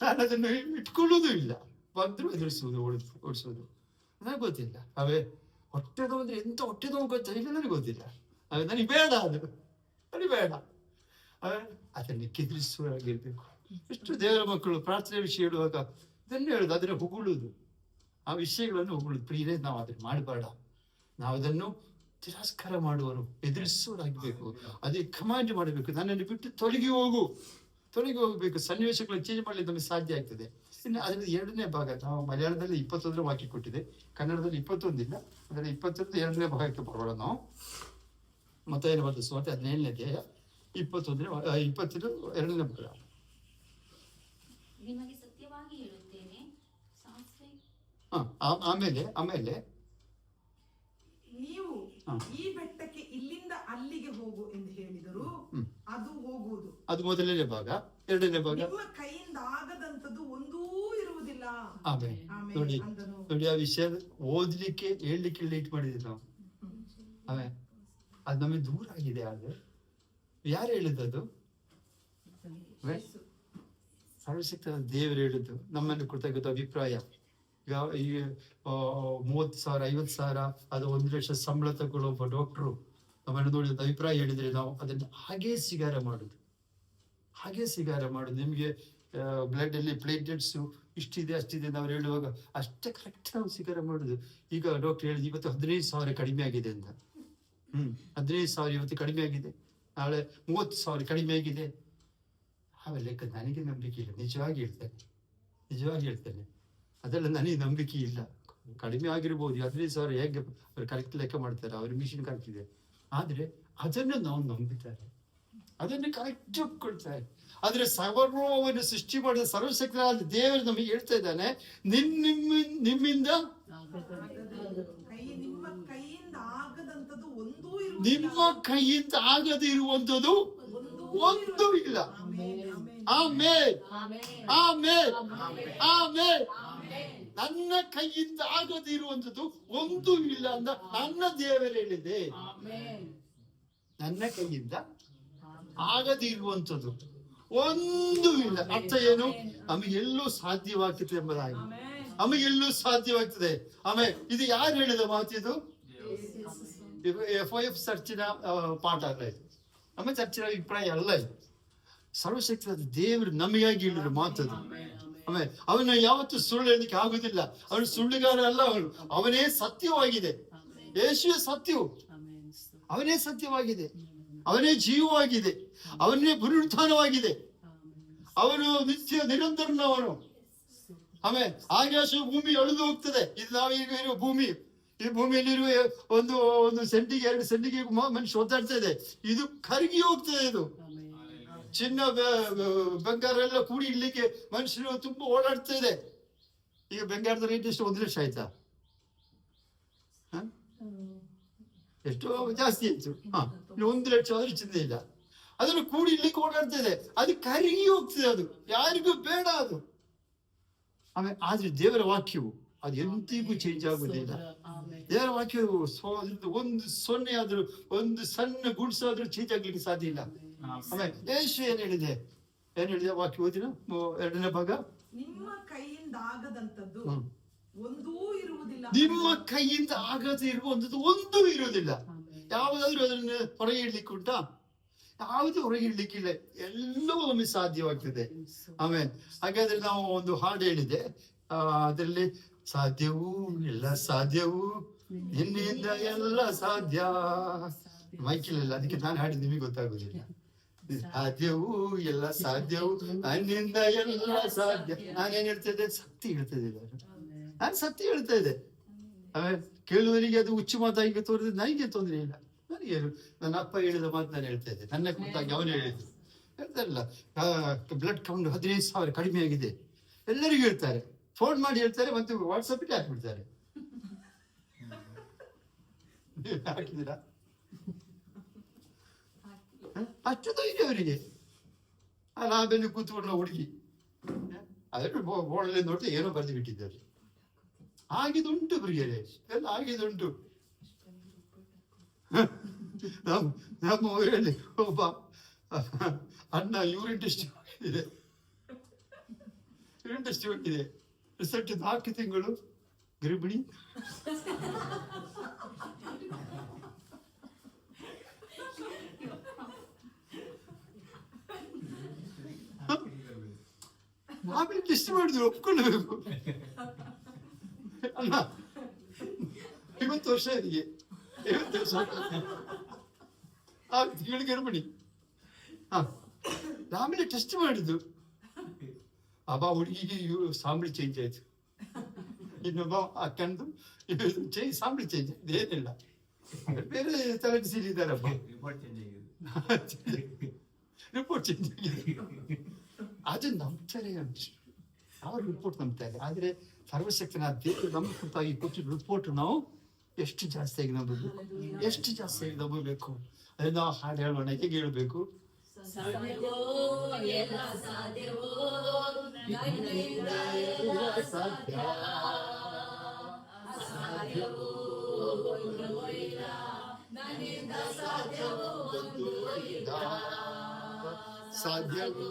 ನಾನು ಅದನ್ನು ಇಟ್ಕೊಳ್ಳೋದು ಇಲ್ಲ, ಬಂದ್ರು ಎದುರಿಸುವುದು, ಓಡಿಸೋದು ನನಗೆ ಗೊತ್ತಿಲ್ಲ. ಅವೇ ಹೊಟ್ಟೆ ನೋವು ಅಂದ್ರೆ ಎಂತ ಹೊಟ್ಟೆ ನೋವು ಗೊತ್ತಾ ಇಲ್ಲ, ನನಗೆ ಗೊತ್ತಿಲ್ಲ. ಅವೇ ನನಗೆ ಬೇಡ, ಅದು ನನಗೆ ಬೇಡ. ಅವೇ ಅದನ್ನು ಕೆದರಿಸುವಾಗಿರ್ಬೇಕು. ಎಷ್ಟು ದೇವರ ಮಕ್ಕಳು ಪ್ರಾರ್ಥನೆ ವಿಷಯ ಹೇಳುವಾಗ ಇದನ್ನು ಹೇಳುದು, ಅದನ್ನು ಹೊಗಳುವುದು, ಆ ವಿಷಯಗಳನ್ನು ಹೊಗಳುದು. ಪ್ರಿಯರೇ, ನಾವು ಅದನ್ನು ಮಾಡಬೇಡ. ನಾವು ಅದನ್ನು ತಿರಸ್ಕಾರ ಮಾಡುವರು, ಎದುರಿಸುವರಾಗಬೇಕು. ಅದೇ ಕಮಾಂಡ್ ಮಾಡಬೇಕು. ನನ್ನನ್ನು ಬಿಟ್ಟು ತೊಲಗಿ ಹೋಗಬೇಕು. ಸನ್ನಿವೇಶಗಳನ್ನು ಚೇಂಜ್ ಮಾಡಲಿಕ್ಕೆ ನಮಗೆ ಸಾಧ್ಯ ಆಗ್ತದೆ. ಇನ್ನು ಅದರಲ್ಲಿ 2ನೇ ಭಾಗ, ನಾವು ಮಲಯಾಳದಲ್ಲಿ 21 ವಾಕ್ಯ ಕೊಟ್ಟಿದೆ, ಕನ್ನಡದಲ್ಲಿ 21 ಇಲ್ಲ. ಅದರ 21 2ನೇ ಭಾಗಕ್ಕೆ ಬರೋಣ ನಾವು. ಮತ್ತಾಯನ ಬರೆದ ಸುವಾರ್ತೆ 17ನೇ ಅಧ್ಯಾಯ 20 2ನೇ ಭಾಗ. ನಿಮಗೆ ಸತ್ಯವಾಗಿ ಹೇಳುತ್ತೇನೆ, ಆಮೇಲೆ ನೀವು ಈ ಬೆಟ್ಟಕ್ಕೆ ಇಲ್ಲಿಂದ ಅಲ್ಲಿಗೆ ಹೋಗು ಎಂದು ಹೇಳಿದರು, ಅದು ಹೋಗುವುದು. ಅದು ಮೊದಲನೇ ಭಾಗ. 2ನೇ ಭಾಗ, ನಿಮ್ಮ ಕೈಯಿಂದ ಆಗದಂತದ್ದು ಒಂದೂ ಇರುವುದಿಲ್ಲ. ನೋಡಿ ಆ ವಿಷಯ ಓದ್ಲಿಕ್ಕೆ ಹೇಳ್ಲಿಕ್ಕೆ ಲೇಟ್ ಮಾಡಿದ್ವಿ ನಾವು. ಅದು ನಮಗೆ ದೂರ ಆಗಿದೆ. ಆದ್ರೆ ಯಾರು ಹೇಳಿದ್ದದು? ಸರ್ವಶಕ್ತ ದೇವರು ಹೇಳಿದ್ದು. ನಮ್ಮನ್ನು ಕೃತಜ್ಞತ ಅಭಿಪ್ರಾಯ. ಈಗ 30,000 50,000 ಅದು 1 ಲಕ್ಷ ಸಂಬಳ ತಗೊಳ್ಳೋ ಒಬ್ಬ ಡಾಕ್ಟ್ರು ನಮ್ಮನ್ನು ನೋಡಿದ ಅಭಿಪ್ರಾಯ ಹೇಳಿದ್ರೆ ನಾವು ಅದನ್ನು ಹಾಗೇ ಸ್ವೀಕಾರ ಮಾಡುದು. ನಿಮಗೆ ಬ್ಲಡ್ ಅಲ್ಲಿ ಪ್ಲೇಟ್ಲೆಟ್ಸ್ ಇಷ್ಟಿದೆ ಅಷ್ಟಿದೆ ನಾವು ಹೇಳುವಾಗ ಅಷ್ಟೇ ಕರೆಕ್ಟ್ ನಾವು ಸ್ವೀಕಾರ ಮಾಡುದು. ಈಗ ಡಾಕ್ಟರ್ ಹೇಳಿದ್ರು ಇವತ್ತು 15,000 ಕಡಿಮೆ ಆಗಿದೆ ಅಂತ. 15,000 ಇವತ್ತು ಕಡಿಮೆ ಆಗಿದೆ, ನಾಳೆ 30,000 ಕಡಿಮೆ ಆಗಿದೆ. ಆಮೇಲೆ ಲೆಕ್ಕ ನನಗೆ ನಂಬಿಕೆ ಇಲ್ಲ, ನಿಜವಾಗಿ ಹೇಳ್ತೇನೆ. ಅದೆಲ್ಲ ನನಗೆ ನಂಬಿಕೆ ಇಲ್ಲ. ಕಡಿಮೆ ಆಗಿರ್ಬೋದು, 15,000 ಹೇಗೆ ಕರೆಕ್ಟ್ ಲೆಕ್ಕ ಮಾಡ್ತಾರೆ, ಅವ್ರ ಮಿಷಿನ್ ಕರೆಕ್ಟ್ ಇದೆ. ಆದ್ರೆ ಅದನ್ನು ನಾವು ನಂಬುತ್ತಾರೆ, ಅದನ್ನು ಕರೆಕ್ಟ್ ಒಪ್ಕೊಳ್ತಾರೆ. ಆದ್ರೆ ಸರ್ವವನ್ನು ಸೃಷ್ಟಿ ಮಾಡಿದ ಸರ್ವಶಕ್ತನಾದ ದೇವರು ನಮಗೆ ಹೇಳ್ತಾ ಇದ್ದಾನೆ, ನಿಮ್ಮಿಂದ ನಿಮ್ಮ ಕೈಯಿಂದ ಆಗದೆ ಇರುವಂತದ್ದು ಒಂದೂ ಇಲ್ಲ. ಆಮೇಲೆ ನನ್ನ ಕೈಯಿಂದ ಆಗದೆ ಇರುವಂತದ್ದು ಒಂದೂ ಇಲ್ಲ ಅಂತ ನನ್ನ ದೇವರು ಹೇಳಿದೆ. ನನ್ನ ಕೈಯಿಂದ ಆಗದೆ ಇರುವಂತದ್ದು ಒಂದೂ ಇಲ್ಲ. ಅರ್ಥ ಏನು? ನಮಗೆಲ್ಲೂ ಸಾಧ್ಯವಾಗ್ತದೆ ಎಂಬುದಾಗಿ, ನಮಗೆಲ್ಲೂ ಸಾಧ್ಯವಾಗ್ತದೆ. ಆಮೇಲೆ ಇದು ಯಾರು ಹೇಳಿದ ಮಾತಿದು? FOF ಚರ್ಚಿನ ಪಾಠ ಅಲ್ಲ ಇದು, ನಮ್ಮ ಚರ್ಚಿನ ಅಭಿಪ್ರಾಯ ಅಲ್ಲ ಇದು. ಸರ್ವಶಕ್ತನಾದ ದೇವರು ನಮಗಾಗಿ ಹೇಳಿದ ಮಾತದು. ಆಮೇಲೆ ಅವನು ಯಾವತ್ತೂ ಸುಳ್ಳು ಹೇಳಲಿಕ್ಕೆ ಆಗುದಿಲ್ಲ. ಅವನು ಸುಳ್ಳುಗಾರ ಅಲ್ಲ, ಅವನೇ ಸತ್ಯವಾಗಿದೆ. ಯೇಸುವೇ ಸತ್ಯವು, ಅವನೇ ಸತ್ಯವಾಗಿದೆ, ಅವನೇ ಜೀವವಾಗಿದೆ, ಅವನೇ ಪುನರುತ್ಥಾನವಾಗಿದೆ, ಅವನು ನಿತ್ಯ ನಿರಂತರನವನು. ಆಮೇಲೆ ಆಕಾಶ ಭೂಮಿ ಅಳಿದು ಹೋಗ್ತದೆ. ಇದು ನಾವೀಗ ಇರುವ ಭೂಮಿ, ಈ ಭೂಮಿಯಲ್ಲಿರುವ ಒಂದು ಸೆಂಟಿಗೆ 2 ಸೆಂಟಿಗೆ ಮನುಷ್ಯ ಒದ್ದಾಡ್ತಾ ಇದೆ. ಇದು ಕರಗಿ ಹೋಗ್ತದೆ. ಇದು ಚಿನ್ನ ಬಂಗಾರ ಎಲ್ಲ ಕೂಡಿ ಇಡ್ಲಿಕ್ಕೆ ಮನುಷ್ಯರು ತುಂಬಾ ಓಡಾಡ್ತಾ ಇದೆ. ಈಗ ಬಂಗಾರದ ರೇಟ್ ಎಷ್ಟು? 1 ಲಕ್ಷ ಆಯ್ತಾ? ಎಷ್ಟೋ ಜಾಸ್ತಿ ಆಯ್ತು. 1 ಲಕ್ಷ ಆದ್ರೂ ಚಿನ್ನ ಇಲ್ಲ. ಅದನ್ನು ಕೂಡಿ ಇಡ್ಲಿಕ್ಕೆ ಓಡಾಡ್ತಾ ಇದೆ. ಅದು ಕರಗಿ ಹೋಗ್ತದೆ, ಅದು ಯಾರಿಗೂ ಬೇಡ ಅದು. ಆಮೇಲೆ ಆದ್ರೆ ದೇವರ ವಾಕ್ಯವು ಅದು ಎಂದಿಗೂ ಚೇಂಜ್ ಆಗುದಿಲ್ಲ. ದೇವರ ವಾಕ್ಯವು ಒಂದು ಸೊನ್ನೆ ಆದ್ರೂ, ಒಂದು ಸಣ್ಣ ಗುಡ್ಸಾದ್ರೂ ಚೇಂಜ್ ಆಗ್ಲಿಕ್ಕೆ ಸಾಧ್ಯ ಇಲ್ಲ. ಆಮೇಲೆ ಯೇಸು ಏನ್ ಹೇಳಿದೆ ವಾಕ್ಯ ಓದಿನ 2ನೇ ಭಾಗ, ನಿಮ್ಮ ಕೈಯಿಂದ ಆಗದಂತದ್ದು ಒಂದೂ ಇರುವುದಿಲ್ಲ. ನಿಮ್ಮ ಕೈಯಿಂದ ಆಗದೆ ಇರುವಂತದ್ದು ಒಂದೂ ಇರುವುದಿಲ್ಲ. ಯಾವುದಾದ್ರೂ ಅದನ್ನು ಹೊರಗೆ ಇಡ್ಲಿಕ್ಕೆ ಉಂಟಾ? ಯಾವುದು ಹೊರಗೆ ಇಡ್ಲಿಕ್ಕಿಲ್ಲ, ಎಲ್ಲವೂ ನಮಗೆ ಸಾಧ್ಯವಾಗ್ತದೆ. ಆಮೇಲೆ ಹಾಗಾದ್ರೆ ನಾವು ಒಂದು ಹಾಡು ಹೇಳಿದೆ, ಅದರಲ್ಲಿ ಸಾಧ್ಯವೂ ಎಲ್ಲ ಸಾಧ್ಯವೂ ನಿನ್ನಿಂದ ಎಲ್ಲ ಸಾಧ್ಯ. ಮೈಕಿಲ್ಲ, ಅದಕ್ಕೆ ನಾನು ಹಾಡಿದ್ದು ನಿಮಗೆ ಗೊತ್ತಾಗುದಿಲ್ಲ. ಸಾಧ್ಯವೂ ಎಲ್ಲ ಸಾಧ್ಯವೂ ನನ್ನಿಂದ ಎಲ್ಲ ಸಾಧ್ಯ. ನಾನೇನ್ ಹೇಳ್ತಾ ಸತ್ಯ ಹೇಳ್ತಾ ಇದ್ದೆ, ನಾನು ಸತ್ಯ ಹೇಳ್ತಾ ಇದ್ದೆ. ಆಮೇಲೆ ಕೇಳುವರಿಗೆ ಅದು ಹುಚ್ಚು ಮಾತಾಗಿ ತೋರಿದ್ರೆ ನನಗೆ ತೊಂದರೆ ಇಲ್ಲ. ನನಗೇನು, ನನ್ನ ಅಪ್ಪ ಹೇಳಿದ ಮಾತು ನಾನು ಹೇಳ್ತಾ ಇದ್ದೆ, ನನ್ನ ಕುರಿತಾಗಿ ಅವನು ಹೇಳಿದ್ದು. ಹೇಳ್ತಾರಲ್ಲ, ಬ್ಲಡ್ ಕೌಂಟ್ 15,000 ಕಡಿಮೆ ಆಗಿದೆ, ಎಲ್ಲರಿಗೂ ಹೇಳ್ತಾರೆ, ಫೋನ್ ಮಾಡಿ ಹೇಳ್ತಾರೆ, ಮತ್ತೆ ವಾಟ್ಸಪ್ ಹಾಕ್ಬಿಡ್ತಾರೆ. ಹಾಕಿದ್ದೀರಾ? ಅಷ್ಟು ಧೈರ್ಯ ಅವರಿಗೆ. ಆಮೇಲೆ ಕೂತ್ಕೊಂಡ್ರ ಹುಡುಗಿ ಅದನ್ನು ಬೋರ್ಡಲ್ಲಿ ನೋಡ್ತಾ ಏನೋ ಬರೆದು ಬಿಟ್ಟಿದ್ದಾರೆ. ಆಗಿದುಂಟು ಪ್ರಿಯರೇ, ಎಲ್ಲ ಆಗಿದುಂಟು. ನಮ್ಮ ಊರಲ್ಲಿ ಒಬ್ಬ ಅಣ್ಣ ಯೂರಿನ್ ಟೆಸ್ಟ್ ಇದೆ, ರಿಸಲ್ಟ್ 4 ತಿಂಗಳು ಗರ್ಭಿಣಿ. ನಾವೇ ಟೆಸ್ಟ್ ಮಾಡಿದ್ರು, ಒಪ್ಕೊಳ್ಬೇಕು. ಅಲ್ಲ 50 ವರ್ಷ ಇದೆಯೇ, 50 ವರ್ಷ ತಿಂಗಳು ಗರ್ಭಿಣಿ. ಆಮೇಲೆ ಟೆಸ್ಟ್ ಮಾಡಿದ್ದು, ಅಬ್ಬ ಹುಡುಗಿಗೆ ಸಾಂಬಳಿ ಚೇಂಜ್ ಆಯ್ತು, ಇನ್ನೊಬ್ಬ ಅಕ್ಕಂದು ಸಾಂಬಳಿ ಚೇಂಜ್ ಆಯ್ತು, ಏನಿಲ್ಲ ಬೇರೆ ತಲೆಗೆ ಸೀರಿದಾರಪ್ಪ, ರಿಪೋರ್ಟ್ ಚೇಂಜ್ ಆಗಿದೆ. ಅದು ನಂಬ್ತಾರೆ ಮನುಷ್ಯರು, ಅವ್ರು ರಿಪೋರ್ಟ್ ನಂಬ್ತಾರೆ. ಆದ್ರೆ ಸರ್ವಶಕ್ತನಾದ ದೇವರು ನಮ್ಮ ಕುರಿತಾಗಿ ಕೊಟ್ಟಿದ್ದ ರಿಪೋರ್ಟ್ ನಾವು ಎಷ್ಟು ಜಾಸ್ತಿಯಾಗಿ ನಂಬಬೇಕು, ಎಷ್ಟು ಜಾಸ್ತಿಯಾಗಿ ನಂಬಬೇಕು. ಅದನ್ನ ನಾವು ಹಾಡು ಹೇಳೋಣ, ಹೇಗೆ ಹೇಳ್ಬೇಕು? ಸಾಧ್ಯವೋ ಎಲ್ಲ ಸಾಧ್ಯವೋ ನನ್ನಿಂದ ಎಲ್ಲ ಸಾಧ್ಯ, ಅಸಾಧ್ಯವೋ ಒಂದು ಇಲ್ಲ, ನನ್ನಿಂದ ಸಾಧ್ಯವೋ ಒಂದು ಇಲ್ಲ. ಸಾಧ್ಯವೋ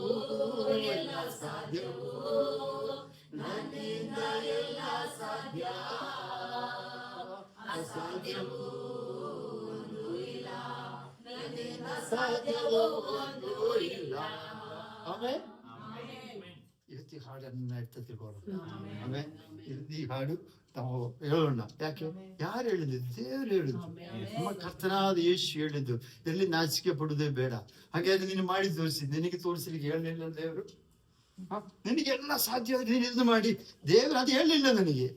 ಎಲ್ಲ ಸಾಧ್ಯವೋ ನನ್ನಿಂದ ಎಲ್ಲ ಸಾಧ್ಯ, ಅಸಾಧ್ಯವೋ ಒಂದು ಇಲ್ಲ, ನನ್ನಿಂದ ಸಾಧ್ಯವೋ ಒಂದು ಇಲ್ಲ. ಆಮೇಲೆ ಇವತ್ತು ಈ ಹಾಡನ್ನ ತಿಳ್ಕೊಳ್ಳೋಣ. ಆಮೇಲೆ ಈ ಹಾಡು ನಾವು ಹೇಳೋಣ. ಯಾಕೆ? ಯಾರು ಹೇಳಿದ್ದು? ದೇವರು ಹೇಳಿದ್ದು, ನಮ್ಮ ಕರ್ತನಾದ ಯೇಸು ಹೇಳಿದ್ದು. ಎಲ್ಲಿ ನಾಚಿಕೆ ಪಡುವುದೇ ಬೇಡ. ಹಾಗಾದ್ರೆ ನೀನು ಮಾಡಿ ತೋರಿಸಿ, ನಿನಗೆ ತೋರಿಸಲಿಕ್ಕೆ ಹೇಳಲಿಲ್ಲ ದೇವರು? ನಿನಗೆಲ್ಲ ಸಾಧ್ಯ ಆದ್ರೆ ನೀನು ಇದು ಮಾಡಿ. ದೇವರು ಅದು ಹೇಳಲಿಲ್ಲ ನನಗೆ.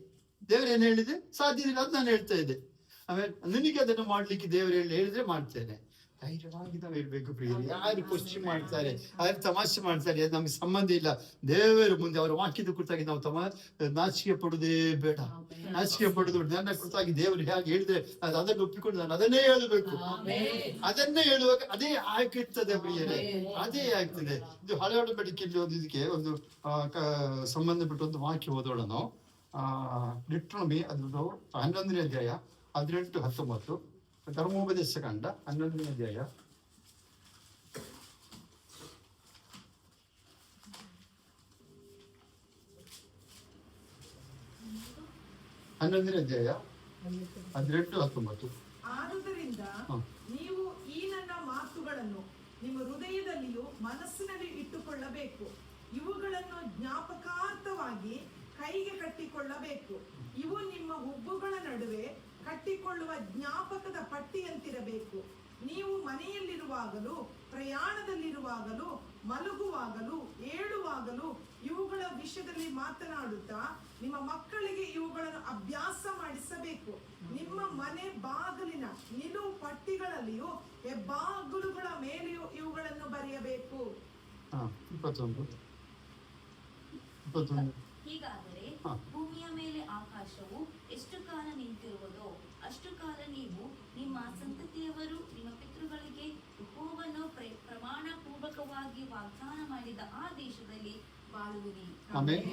ದೇವರು ಏನು ಹೇಳಿದೆ? ಸಾಧ್ಯ ಇಲ್ಲ ಅದು ನಾನು ಹೇಳ್ತಾ ಇದ್ದೆ. ಆಮೇಲೆ ನಿನಗೆ ಅದನ್ನು ಮಾಡ್ಲಿಕ್ಕೆ ದೇವರು ಹೇಳಿದ್ರೆ ಮಾಡ್ತೇನೆ. ಧೈರ್ಯವಾಗಿ ನಾವು ಇರ್ಬೇಕು ಪ್ರಿಯರೇ. ಯಾರು ಕ್ವಶ್ಚನ್ ಮಾಡ್ತಾರೆ, ಯಾರು ತಮಾಷೆ ಮಾಡ್ತಾರೆ, ಅದು ನಮ್ಗೆ ಸಂಬಂಧ ಇಲ್ಲ. ದೇವರ ಮುಂದೆ ಅವರ ವಾಕ್ಯದ ಕುರಿತಾಗಿ ನಾವು ನಾಚಿಕೆ ಪಡುವುದೇ ಬೇಡ. ನಾಚಿಕೆ ಪಡುದು ನನ್ನ ಕುರಿತಾಗಿ ದೇವರು ಹೇಗೆ ಹೇಳಿದ್ರೆ ಅದನ್ನು ಒಪ್ಪಿಕೊಂಡು ನಾನು ಅದನ್ನೇ ಹೇಳಬೇಕು. ಅದನ್ನೇ ಹೇಳುವಾಗ ಅದೇ ಆಗ್ತದೆ ಪ್ರಿಯರೇ, ಅದೇ ಆಗ್ತದೆ. ಇದು ಹಳೆಯ ಒಡಂಬಡಿಕೆಯಲ್ಲಿ ಒಂದು ಇದಕ್ಕೆ ಒಂದು ಸಂಬಂಧಪಟ್ಟ ಒಂದು ವಾಕ್ಯ ಓದೋಣ ನಾವು. ಡಿಟ್ರೋನಮಿ ಅದು 11ನೇ ಅಧ್ಯಾಯ 18-19, ಧರ್ಮೋಪದೇಶ ಕಾಂಡ 11ನೇ ಅಧ್ಯಾಯ 18-19. ಆದುದರಿಂದ ನೀವು ಈ ನನ್ನ ಮಾತುಗಳನ್ನು ನಿಮ್ಮ ಹೃದಯದಲ್ಲಿಯೂ ಮನಸ್ಸಿನಲ್ಲಿ ಇಟ್ಟುಕೊಳ್ಳಬೇಕು, ಇವುಗಳನ್ನು ಜ್ಞಾಪಕಾರ್ಥವಾಗಿ ಕೈಗೆ ಕಟ್ಟಿಕೊಳ್ಳಬೇಕು. ಇವು ನಿಮ್ಮ ಹುಬ್ಬುಗಳ ನಡುವೆ ಕಟ್ಟಿಕೊಳ್ಳುವ ಜ್ಞಾಪಕದ ಪಟ್ಟಿಯಂತಿರಬೇಕು. ನೀವು ಮನೆಯಲ್ಲಿರುವಾಗಲೂ ಪ್ರಯಾಣದಲ್ಲಿರುವಾಗಲೂ ಮಲಗುವಾಗಲೂ ಏಳುವಾಗಲೂ ಇವುಗಳ ವಿಷಯದಲ್ಲಿ ಮಾತನಾಡುತ್ತಾ ನಿಮ್ಮ ಮಕ್ಕಳಿಗೆ ಇವುಗಳನ್ನು ಅಭ್ಯಾಸ ಮಾಡಿಸಬೇಕು. ನಿಮ್ಮ ಮನೆ ಬಾಗಿಲಿನ ನಿಲುವು ಪಟ್ಟಿಗಳಲ್ಲಿಯೂ ಹೆಬ್ಬಾಗಿಲುಗಳ ಮೇಲೆಯೂ ಇವುಗಳನ್ನು ಬರೆಯಬೇಕು. 21. ಹೀಗಾದರೆ ಭೂಮಿಯ ಮೇಲೆ ಆಕಾಶವು ಎಷ್ಟು ಕಾಲ ನಿಂತಿರುವುದೋ ಅಷ್ಟು ಕಾಲ ನೀವು ನಿಮ್ಮ ಸಂತತಿಯವರು ನಿಮ್ಮ ಪಿತೃಗಳಿಗೆ ಯೆಹೋವನು ಪ್ರಮಾಣ ಪೂರ್ವಕವಾಗಿ ವಾಗ್ದಾನ ಮಾಡಿದ ಆ ದೇಶದಲ್ಲಿ ಬಾಳುವಿರಿ. ಆಮೇಲೆ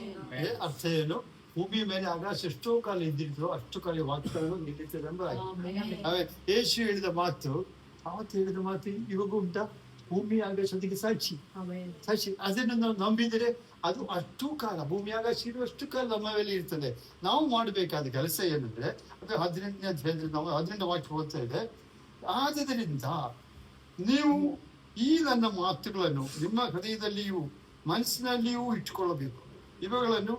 ಅರ್ಥ ಏನು? ಭೂಮಿಯ ಮೇಲೆ ಆಕಾಶ ಎಷ್ಟೋ ಕಾಲ ಇದ್ದಿದ್ರು ಅಷ್ಟು ಕಾಲ ವಾಗ್ದಾನ ನಿಲ್ಲುತ್ತದೆ ಎಂಬುದಾಗಿ. ಯೇಸು ಹೇಳಿದ ಮಾತು, ಅವತ್ತು ಹೇಳಿದ ಮಾತು ಇವಾಗ ಉಂಟಾ? ಭೂಮಿ ಆಕಾಶಕ್ಕೆ ಸಾಕ್ಷಿ. ಅದನ್ನು ನಾವು ನಂಬಿದರೆ ಅದು ಅಷ್ಟು ಕಾಲ, ಭೂಮಿ ಆಕಾಶ ಇರುವಷ್ಟು ಕಾಲ ನಮ್ಮ ಮೇಲೆ ಇರ್ತದೆ. ನಾವು ಮಾಡಬೇಕಾದ ಕೆಲಸ ಏನಂದ್ರೆ, ಅದು 18ನೇ ಅಧ್ಯಾಯದಲ್ಲಿ ನಾವು 18ನೇ ವಾಕ್ಯ ಓದ್ತಾ ಇದೆ. ಆದ್ದರಿಂದ ನೀವು ಈ ನನ್ನ ಮಾತುಗಳನ್ನು ನಿಮ್ಮ ಹೃದಯದಲ್ಲಿಯೂ ಮನಸ್ಸಿನಲ್ಲಿಯೂ ಇಟ್ಟುಕೊಳ್ಳಬೇಕು, ಇವುಗಳನ್ನು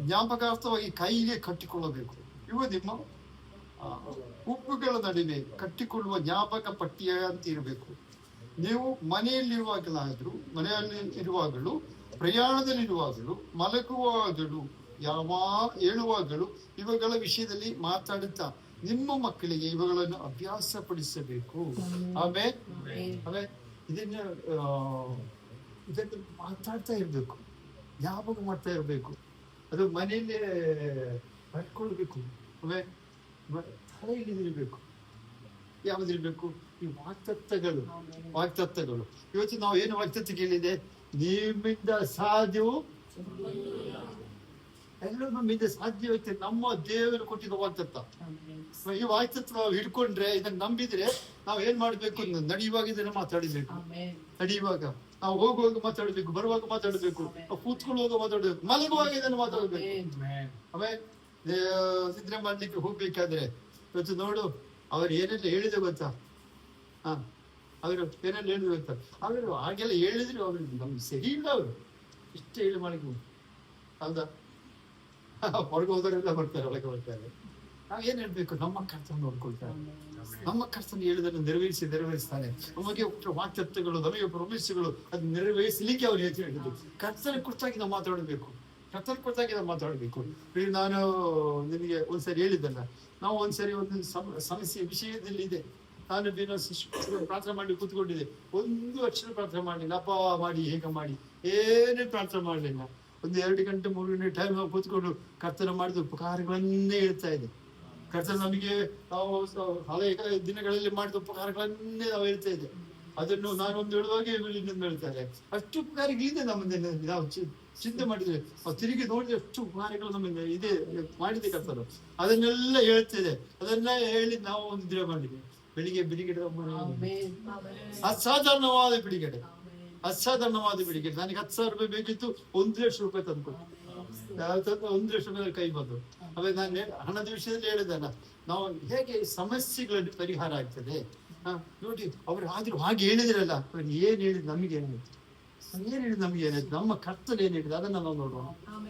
ಜ್ಞಾಪಕಾರ್ಥವಾಗಿ ಕೈಗೆ ಕಟ್ಟಿಕೊಳ್ಳಬೇಕು. ಇವು ನಿಮ್ಮ ಉಪ್ಪುಗಳ ನಡುವೆ ಕಟ್ಟಿಕೊಳ್ಳುವ ಜ್ಞಾಪಕ ಪಟ್ಟಿಯ ಅಂತ ಇರಬೇಕು. ನೀವು ಮನೆಯಲ್ಲಿ ಇರುವಾಗಲೂ ಪ್ರಯಾಣದಲ್ಲಿರುವಾಗಲೂ ಮಲಗುವಾಗಲೂ ಹೇಳುವಾಗಲೂ ಇವುಗಳ ವಿಷಯದಲ್ಲಿ ಮಾತಾಡುತ್ತಾ ನಿಮ್ಮ ಮಕ್ಕಳಿಗೆ ಇವುಗಳನ್ನು ಅಭ್ಯಾಸ ಪಡಿಸಬೇಕು. ಆಮೇಲೆ ಇದನ್ನು ಮಾತಾಡ್ತಾ ಇರ್ಬೇಕು, ಜ್ಞಾಪಕ ಮಾಡ್ತಾ ಇರ್ಬೇಕು. ಅದು ಮನೆಯಲ್ಲೇ ಬರ್ಕೊಳ್ಬೇಕು. ಆಮೇಲೆ ತಲೆಯಲ್ಲಿರಬೇಕು. ಯಾವುದಿರ್ಬೇಕು? ಈ ವಾಕ್ತತ್ವಗಳು. ಇವತ್ತು ನಾವು ಏನು ವಾಕ್ತತ್ವ ಕೇಳಿದೆ? ನಿಮ್ಮಿಂದ ಸಾಧ್ಯವು ಎಲ್ಲರೂ ನಮ್ಮಿಂದ ಸಾಧ್ಯವಾಗುತ್ತೆ. ನಮ್ಮ ದೇವರು ಕೊಟ್ಟಿದ್ದ ವಾಗ್ದತ್ತ. ಈ ವಾಗ್ದತ್ತ ನಾವು ಹಿಡ್ಕೊಂಡ್ರೆ, ಇದನ್ನ ನಂಬಿದ್ರೆ ನಾವು ಏನ್ ಮಾಡ್ಬೇಕು? ನಡೆಯುವಾಗ ಇದನ್ನ ಮಾತಾಡಬೇಕು. ನಡೆಯುವಾಗ ನಾವು ಹೋಗುವಾಗ ಮಾತಾಡ್ಬೇಕು, ಬರುವಾಗ ಮಾತಾಡ್ಬೇಕು, ಕೂತ್ಕೊಳ್ಳುವಾಗ ಮಾತಾಡ್ಬೇಕು, ಮಲಗುವಾಗ ಇದನ್ನು ಮಾತಾಡ್ಬೇಕು. ಆಮೇಲೆ ನಿದ್ರೆ ಮಾಡ್ಲಿಕ್ಕೆ ಹೋಗ್ಬೇಕಾದ್ರೆ ಇವತ್ತು ನೋಡು, ಅವ್ರು ಏನೆಲ್ಲ ಹೇಳಿದೆ ಗೊತ್ತಾ? ಅವರು ಏನೆಲ್ಲ ಹೇಳಿದ್ರು ಗೊತ್ತಾ? ಅವರು ಹಾಗೆಲ್ಲ ಹೇಳಿದ್ರು, ಅವ್ರು ನಮ್ಗೆ ಸರಿ ಇಲ್ಲ. ಅವರು ಇಷ್ಟ ಹೇಳಿ ಮಾಡಿದ್ರು ಹೌದಾ? ಹೊರಗೆ ಹೋದವರೆಲ್ಲ ಬರ್ತಾರೆ, ಒಳಗೆ ಬರ್ತಾರೆ. ನಾವ್ ಏನ್ ಹೇಳ್ಬೇಕು? ನಮ್ಮ ಕರ್ತವ್ಯ ನೋಡ್ಕೊಳ್ತಾರೆ. ನಮ್ಮ ಕರ್ತವ್ಯ ಹೇಳಿದನ್ನು ನೆರವೇರಿಸ್ತಾನೆ. ನಮಗೆ ವಾಕ್ತತ್ವಗಳು, ನಮಗೆ ಪ್ರೊಮಿಸ್ಗಳು ಅದು ನೆರವೇರಿಸಲಿಕ್ಕೆ ಅವ್ರು ಹೆಚ್ಚು ಹೇಳಿದ್ರು. ಕರ್ತವ್ಯ ಕುರಿತಾಗಿ ನಾವು ಮಾತಾಡಬೇಕು. ಕರ್ತವ್ಯ ಕುರಿತಾಗಿ ನಾವು ಮಾತಾಡಬೇಕು. ನಾನು ನಿನಗೆ ಒಂದ್ಸರಿ ಹೇಳಿದ್ದಲ್ಲ, ನಾವು ಒಂದ್ಸರಿ ಒಂದು ಸಮಸ್ಯೆ ವಿಷಯದಲ್ಲಿ ಇದೆ. ನಾನು ಪ್ರಾರ್ಥನೆ ಮಾಡಿ ಕೂತ್ಕೊಂಡಿದ್ದೆ. 1 ಅಕ್ಷರ ಪ್ರಾರ್ಥನೆ ಮಾಡಲಿಲ್ಲ. ಅಪ್ಪ ಮಾಡಿ, ಹೇಗೆ ಮಾಡಿ, ಏನೇ ಪ್ರಾರ್ಥನೆ ಮಾಡಲಿಲ್ಲ. ಒಂದು 2 ಗಂಟೆ 3 ಗಂಟೆ ಟೈಮ್ ನಾವು ಕೂತ್ಕೊಂಡು ಕರ್ತನ ಮಾಡಿದ ಉಪಕಾರಗಳನ್ನೇ ಹೇಳ್ತಾ ಇದೆ. ಕರ್ತನ ನಮಗೆ ನಾವು ಹಳೆಯ ದಿನಗಳಲ್ಲಿ ಮಾಡಿದ ಉಪಕಾರಗಳನ್ನೇ ನಾವು ಹೇಳ್ತಾ ಇದೆ. ಅದನ್ನು ನಾನೊಂದು ಹೇಳುವಾಗ ಇನ್ನೊಂದು ಹೇಳ್ತಾರೆ. ಅಷ್ಟು ಉಪಕಾರಗಳಿದೆ ನಮ್ಮಲ್ಲಿ. ನಾವು ಚಿಂತೆ ಮಾಡಿದ್ರೆ, ನಾವು ತಿರುಗಿ ನೋಡಿದ್ರೆ ಅಷ್ಟು ಉಪಕಾರಗಳು ನಮಗೆ ಇದೆ, ಮಾಡಿದೆ ಕರ್ತನು. ಅದನ್ನೆಲ್ಲ ಹೇಳ್ತಿದೆ. ಅದನ್ನ ಹೇಳಿ ನಾವು ಒಂದು ದಿನ ಮಾಡಿದ್ವಿ. ಬೆಳಿಗ್ಗೆ ಬಿಡಿಗಡೆ ಅಸಾಧಾರಣವಾದ ಬಿಡಿಗಡೆ, ಅಸಾಧಾರಣವಾದ ಬಿಡಿಗಡೆ. ನನಗೆ 10,000 ರೂಪಾಯಿ ಬೇಕಿತ್ತು, 1 ಲಕ್ಷ ರೂಪಾಯಿ ತಂದ್ಕೊಟ್ಟು. 1 ಲಕ್ಷ ರೂಪಾಯಿ ಕೈ ಬಂದು. ಆಮೇಲೆ ನಾನು ಹಣದ ವಿಷಯದಲ್ಲಿ ಹೇಳಿದಲ್ಲ, ನಾವು ಹೇಗೆ ಸಮಸ್ಯೆಗಳಲ್ಲಿ ಪರಿಹಾರ ಆಗ್ತದೆ. ನೋಡಿ, ಅವ್ರು ಆದ್ರೂ ಹಾಗೆ ಹೇಳಿದ್ರಲ್ಲ, ಅವ್ರು ಏನ್ ಹೇಳಿದ್ ನಮಗೆ ಏನಾಯ್ತು? ಏನ್ ಹೇಳಿದ್ ನಮ್ಗೆ ಏನಾಯ್ತು? ನಮ್ಮ ಕರ್ತವ್ಯ ಏನ್ ಹೇಳಿದ್ರು ಅದನ್ನ ನಾವು ನೋಡುವ.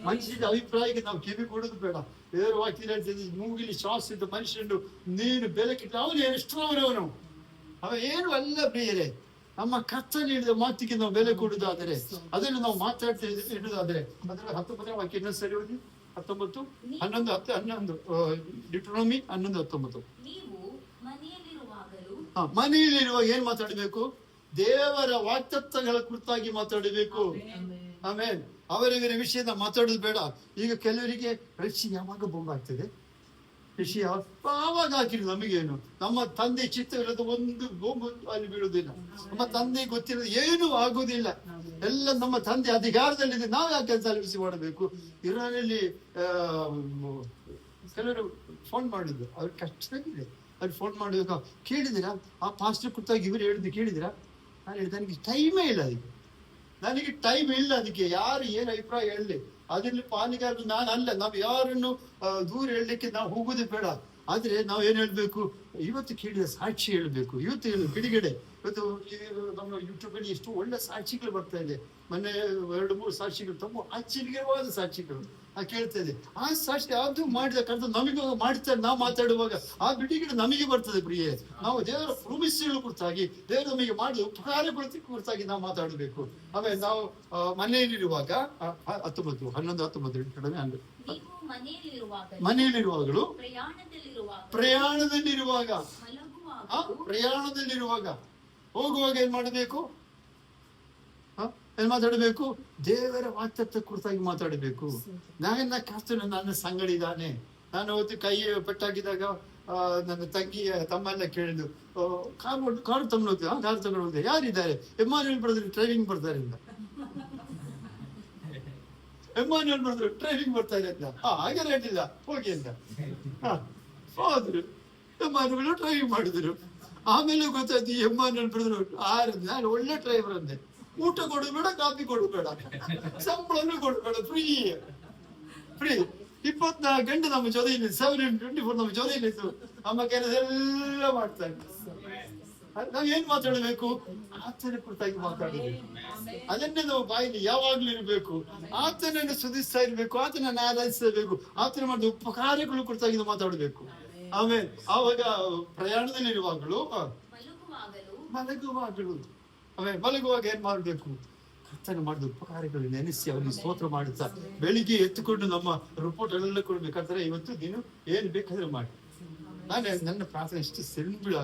ಮನುಷ್ಯನ ಅಭಿಪ್ರಾಯಕ್ಕೆ ನಾವು ಕಿವಿ ಕೊಡೋದು ಬೇಡ. ಬೇರೆ ವಾಕ್ಯ ಹೇಳ್ತಿದ್ದ, ಮೂಗಿಲಿ ಶ್ವಾಸ ಇದ್ದ ಮನುಷ್ಯನು ನೀನು ಬೆಳಕಿಟ್ಟು ಅವನು ಎಷ್ಟರವನವನು, ಅವ ಏನು ಅಲ್ಲ ಪ್ರಿಯರೇ. ನಮ್ಮ ಕರ್ತವ್ಯ ಹೇಳಿದ ಮಾತಿಗೆ ನಾವು ಬೆಲೆ ಕೊಡುವುದಾದರೆ, ಅದನ್ನು ನಾವು ಮಾತಾಡ್ತಾ ಇಡುವುದಾದರೆ, ಅದ್ರ 19ನೇ ವಾಕ್ಯ ಇನ್ನೊಂದು ಸರಿ ಹೋಗಿ 19, 11, 10, 11 ಡಿಟ್ರೋನಮಿ 11, 19. ನೀವು ಮನೆಯಲ್ಲಿರುವಾಗಲೂ ಮನೆಯಲ್ಲಿರುವಾಗ ಏನ್ ಮಾತಾಡಬೇಕು? ದೇವರ ವಾಕ್ತತ್ವಗಳ ಕುರಿತಾಗಿ ಮಾತಾಡಬೇಕು. ಆಮೇಲೆ ಅವರಿವರ ವಿಷಯದ ಮಾತಾಡೋದು ಬೇಡ. ಈಗ ಕೆಲವರಿಗೆ ರಕ್ಷೆ ಯಾವಾಗ ಬೊಂಬ್ ಆಗ್ತದೆ, ವಿಷಯ ಯಾವಾಗ ಹಾಕಿದ್ರು ನಮಗೇನು? ನಮ್ಮ ತಂದೆ ಚಿತ್ತವಿಲ್ಲದ ಒಂದು ಬೊಂಬು ಅಲ್ಲಿ ಬೀಳುವುದಿಲ್ಲ. ನಮ್ಮ ತಂದೆ ಗೊತ್ತಿರೋದು ಏನೂ ಆಗುವುದಿಲ್ಲ. ಎಲ್ಲ ನಮ್ಮ ತಂದೆ ಅಧಿಕಾರದಲ್ಲಿದೆ. ನಾವು ಯಾಕೆ ಕೆಲಸ ಬಿಸಿ ಮಾಡಬೇಕು? ಇರಾನಲ್ಲಿ ಕೆಲವರು ಫೋನ್ ಮಾಡಿದ್ರು, ಅವ್ರ ಕಷ್ಟವಿದೆ. ಅವ್ರು ಫೋನ್ ಮಾಡುವಾಗ ಕೇಳಿದಿರಾ ಆ ಪಾಸ್ಟರ್ ಕುರಿತಾಗಿ ಇವರು ಹೇಳಿದ್ದು ಕೇಳಿದಿರಾ? ನಾನು ಹೇಳಿದೆ, ನನಗೆ ಟೈಮೇ ಇಲ್ಲ ಅದಕ್ಕೆ. ನನಗೆ ಟೈಮ್ ಇಲ್ಲ ಅದಕ್ಕೆ. ಯಾರು ಏನು ಅಭಿಪ್ರಾಯ ಹೇಳಲಿ, ಅದ್ರಲ್ಲಿ ಪಾಲಿಗಾರರು ನಾನು ಅಲ್ಲ. ನಾವು ಯಾರನ್ನು ದೂರ ಹೇಳಲಿಕ್ಕೆ ನಾವು ಹೋಗುದೇ ಬೇಡ. ಆದ್ರೆ ನಾವು ಏನ್ ಹೇಳ್ಬೇಕು? ಇವತ್ತು ಕೇಳಿದ ಸಾಕ್ಷಿ ಹೇಳ್ಬೇಕು. ಇವತ್ತು ಬಿಡುಗಡೆ. ಇವತ್ತು ನಮ್ಮ ಯೂಟ್ಯೂಬಲ್ಲಿ ಎಷ್ಟು ಒಳ್ಳೆ ಸಾಕ್ಷಿಗಳು ಬರ್ತಾ ಇದೆ. ಮೊನ್ನೆ 2-3 ಸಾಕ್ಷಿಗಳು, ತಮ್ಮ ಆಶ್ಚರ್ಯವಾದ ಸಾಕ್ಷಿಗಳು ಕೇಳ್ತಾ ಇದೆ. ಆ ಸಾಕ್ಷಿ ಅದು ಮಾಡಿದ ಕರ್ತವ್ಯ ನಮಗೆ ಮಾಡ್ತಾರೆ. ನಾವು ಮಾತಾಡುವಾಗ ಆ ಬಿಡುಗಡೆ ನಮಗೆ ಬರ್ತದೆ ಪ್ರಿಯೆ. ನಾವು ದೇವರ ಪ್ರಮಿಸ್ಗಳ ಕುರಿತಾಗಿ, ದೇವರು ನಮಗೆ ಮಾಡಿದ ಉಪಕಾರ ಕುರಿತಾಗಿ ನಾವು ಮಾತಾಡಬೇಕು. ಆಮೇಲೆ ನಾವು ಮನೆಯಲ್ಲಿರುವಾಗ 19, 11, 19 ಮನೆಯಲ್ಲಿರುವಾಗಲೂ, ಪ್ರಯಾಣದಲ್ಲಿರುವಾಗ, ಪ್ರಯಾಣದಲ್ಲಿರುವಾಗ, ಹೋಗುವಾಗ ಏನ್ ಮಾಡಬೇಕು? ಏನ್ ಮಾತಾಡಬೇಕು? ದೇವರ ವಾಕ್ತತ್ವ ಕುರಿತಾಗಿ ಮಾತಾಡಬೇಕು. ನನ್ನ ಕರ್ತನು ನನ್ನ ಸಂಗಡ ಇದ್ದಾನೆ. ನಾನು ಅವತ್ತು ಕೈ ಪೆಟ್ಟಾಗಿದ್ದಾಗ ನನ್ನ ತಂಗಿಯ ತಮ್ಮೆಲ್ಲ ಕೇಳಿದ್ದು, ಕಾರು ತಗೊಂಡು ಹೋಗ್ತೇವೆ. ಕಾರು ತಗೊಂಡು ಹೋಗ್ತೇವೆ. ಯಾರಿದ್ದಾರೆ? ಎಮ್ಮಾನ್ಯುಯಲ್ ಬ್ರದರ್ ಡ್ರೈವಿಂಗ್ ಬರ್ತಾರೆ ಅಂತ. ಎಮ್ಮಾನ್ಯುಯಲ್ ಬ್ರದರ್ ಡ್ರೈವಿಂಗ್ ಬರ್ತಾರೆ ಅಂತ. ಹಾಗೆ ಹೇಳಿಲ್ಲ, ಹೋಗಿ ಅಂತ. ಹೋದ್ರು, ಎಮ್ಮಾನ್ಯುಯಲ್ ಡ್ರೈವಿಂಗ್ ಮಾಡಿದ್ರು. ಆಮೇಲೆ ಗೊತ್ತಾಯ್ತು ಎಮ್ಮಾನ್ಯುಯಲ್ ಬ್ರದರ್ ನಾನು ಒಳ್ಳೆ ಡ್ರೈವರ್ ಅಂದೆ. ಊಟ ಕೊಡು ಬೇಡ, ಕಾಫಿ ಕೊಡು ಬೇಡ, ಸಂಬಳನೂ ಕೊಡಬೇಡ, ಫ್ರೀ 24 ಗಂಟೆ ನಮ್ಮ ಜೊತೆಯಲ್ಲಿ 7/24 ನಮ್ಮ ಜೊತೆಯಲ್ಲಿದ್ದು ನಮ್ಮ ಕೆಲಸ ಎಲ್ಲ ಮಾಡ್ತಾ ಇದ್ದ. ನಾವೇನ್ ಮಾತಾಡಬೇಕು? ಆತನ ಕುರಿತಾಗಿ ಮಾತಾಡಬೇಕು. ಅದನ್ನೇ ನಾವು ಬಾಯಲ್ಲಿ ಯಾವಾಗ್ಲೂ ಇರಬೇಕು. ಆತನನ್ನು ಸುಧಿಸ್ತಾ ಇರ್ಬೇಕು, ಆತನನ್ನು ಆರಾಧಿಸಬೇಕು, ಆತನ ಮಾಡಿದ ಉಪಕಾರಗಳು ಕುರಿತಾಗಿ ನಾವು ಮಾತಾಡಬೇಕು. ಆಮೇಲೆ ಆವಾಗ ಪ್ರಯಾಣದಲ್ಲಿರುವಾಗಲೂ, ಮಲಗುವಾಗಲೂ, ಆಮೇಲೆ ಮಲಗುವಾಗ ಏನ್ ಮಾಡ್ಬೇಕು? ಕರ್ತನ ಮಾಡಿದ ಉಪಕಾರಗಳು ನೆನೆಸಿ ಅವರಿಗೆ ಸ್ತೋತ್ರ ಮಾಡುತ್ತಾ ಬೆಳಿಗ್ಗೆ ಎತ್ತುಕೊಂಡು ನಮ್ಮ ರಿಪೋರ್ಟ್ ಎಲ್ಲ ಕೊಡ್ಬೇಕಾದ್ರೆ, ಇವತ್ತು ನೀನು ಏನ್ ಬೇಕಾದ್ರೆ ಮಾಡಿ. ನನ್ನ ಪ್ರಾರ್ಥನೆ ಎಷ್ಟು ಸಿಂಪಲ್.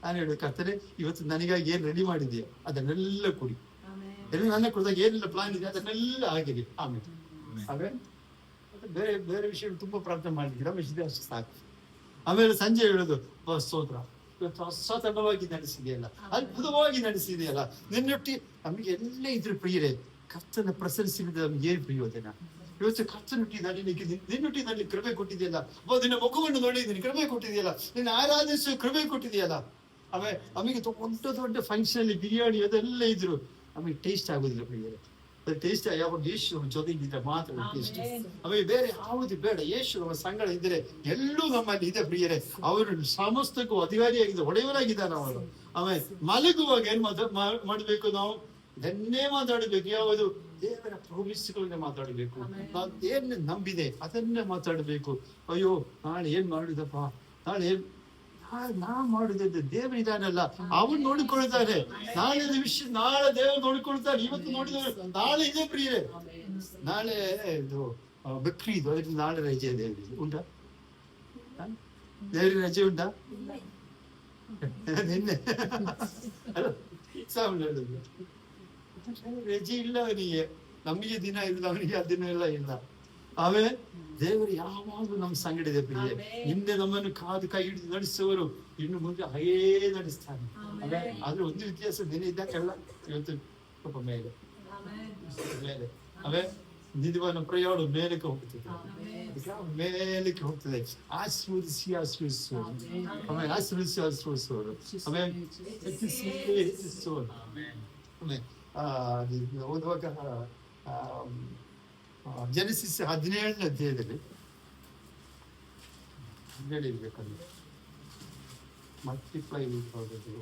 ನಾನು ಹೇಳುವ ಕರ್ತನೆ, ಇವತ್ತು ನನಗಾಗಿ ಏನ್ ರೆಡಿ ಮಾಡಿದೆಯಾ ಅದನ್ನೆಲ್ಲ ಕೊಡಿ. ಎಲ್ಲ ನನ್ನ ಕುರಿತಾಗಿ ಏನೆಲ್ಲ ಪ್ಲಾನ್ ಇದೆ ಅದನ್ನೆಲ್ಲ ಆಗಿದೆ. ಆಮೇಲೆ ಬೇರೆ ಬೇರೆ ವಿಷಯಗಳು ತುಂಬಾ ಪ್ರಾರ್ಥನೆ ಮಾಡಿದ್ದೀರಾ, ಅಷ್ಟು ಸಾಕು. ಆಮೇಲೆ ಸಂಜೆ ಹೇಳೋದು, ಸ್ತೋತ್ರ, ಇವತ್ತು ಅಸಾಧಾರಣವಾಗಿ ನಡೆಸಿದೆಯಲ್ಲ, ಅದ್ಭುತವಾಗಿ ನಡೆಸಿದೆಯಲ್ಲ, ನಿನ್ನೊಟ್ಟಿ ನಮಗೆ ಎಲ್ಲ ಇದ್ರ ಪ್ರಿಯರೇ. ಕರ್ತನ ಪ್ರಶಂಸಿಸಿದ ನಮ್ಗೆ ಏನ್ ಪ್ರಯೋಜನ? ಇವತ್ತು ಕರ್ತನುಟ್ಟಿದ್ದಾನೆ, ನಿನ್ನುಟ್ಟಿನಲ್ಲಿ ಕೃಪೆ ಕೊಟ್ಟಿದೆಯಲ್ಲ, ನಿನ್ನ ಮುಖವನ್ನು ನೋಡಿದ್ದೀನಿ, ಕೃಪೆ ಕೊಟ್ಟಿದೆಯಲ್ಲ, ನಿನ್ನ ಆರಾಧಿಸುವ ಕೃಪೆ ಕೊಟ್ಟಿದೆಯಲ್ಲ. ನಮಗೆ ದೊಡ್ಡ ಫಂಕ್ಷನ್ ಅಲ್ಲಿ ಬಿರಿಯಾನಿ ಅದೆಲ್ಲ ಇದ್ರು ನಮಗೆ ಟೇಸ್ಟ್ ಆಗುದಿಲ್ಲ ಪ್ರಿಯರೇ. ಅದು ಟೇಸ್ಟ್ ಯಾವಾಗ ಯೇಸು ಜೊತೆಗಿದ್ರೆ ಮಾತ್ರ ಟೇಸ್ಟ್. ಆಮೇಲೆ ಬೇರೆ ಯಾವುದು ಬೇಡ. ಯೇಸು ನಮ್ಮ ಸಂಗಡ ಇದ್ರೆ ಎಲ್ಲೂ ನಮ್ಮಲ್ಲಿ ಇದೆ ಪ್ರಿಯರೇ. ಅವರು ಸಮಸ್ತಕ್ಕೂ ಅಧಿಕಾರಿಯಾಗಿದೆ, ಒಡೆಯವರಾಗಿದ್ದಾನೆ ಅವರು. ಆಮೇಲೆ ಮಲಗುವಾಗ ಏನ್ ಮಾಡಬೇಕು ನಾವು? ಇದನ್ನೇ ಮಾತಾಡಬೇಕು. ಯಾವುದು? ದೇವರ ಪ್ರಾಮಿಸ್ಗಳನ್ನೇ ಮಾತಾಡಬೇಕು. ನಾವು ಏನ್ ನಂಬಿದೆ ಅದನ್ನೇ ಮಾತಾಡಬೇಕು. ಅಯ್ಯೋ ನಾಳೆ ಏನ್ ಮಾಡುದಪ್ಪ, ನಾಳೆ ನಾ ಮಾಡುದಿದ್ದ ದೇವರಿದಾನಲ್ಲ, ಅವನು ನೋಡಿಕೊಳ್ತಾರೆ. ನಾಳೆ ದೇವರು ನೋಡಿಕೊಳ್ತಾರೆ. ಇವತ್ತು ನೋಡಿದವರು ನಾಳೆ ಇದೆ ಪ್ರಿಯರೇ. ನಾಳೆ ಇದು ಬಕ್ರೀದು, ಅದರಿಂದ ನಾಳೆ ರಜೆ ದೇವರಿಗೆ ಉಂಟಾ? ದೇವರಿಗೆ ರಜೆ ಉಂಟಾ? ನಿನ್ನೆ ರಜೆ ಇಲ್ಲ ಅವನಿಗೆ. ನಮಗೆ ದಿನ ಇಲ್ಲ, ಅವನಿಗೆ ಆ ದಿನ ಎಲ್ಲ ಇಲ್ಲ. ಆಮೇಲೆ ದೇವರು ಯಾವಾಗಲೂ ನಮ್ಮ ಸಂಗಡ ಇದೆ ಪ್ರಿಯೆ. ಹಿಂದೆ ನಮ್ಮನ್ನು ಕಾದು ಕೈ ಹಿಡಿದು ನಡೆಸುವವರು ಇನ್ನು ಮುಂದೆ ಹಾಗೇ ನಡೆಸ್ತಾನೆ. ಆದ್ರೆ ಒಂದು ವ್ಯತ್ಯಾಸ, ದಿನ ಇದ್ದಾಗೆಲ್ಲ ಇವತ್ತು ಸ್ವಲ್ಪ ಮೇಲೆ ಅವೇ ನಿಧಿವನ ಪ್ರಯಾಣ ಮೇಲಕ್ಕೆ ಹೋಗ್ತದೆ, ಮೇಲಕ್ಕೆ ಹೋಗ್ತದೆ. ಆಶೀರ್ವದಿಸುವರು, ಆಮೇಲೆ ಆಶೀರ್ವದಿಸುವರು, ಆಮೇಲೆ ಹೆಚ್ಚಿಸುವರು. ಆಮೇಲೆ ಓದುವಾಗ ಜೆನೆಸಿಸ್ 17ನೇ ಅಧ್ಯಾಯದಲ್ಲಿ 17 ಇರ್ಬೇಕಂದ್ರೆ ಮಲ್ಟಿಪ್ಲೈ ಆಗೋದು.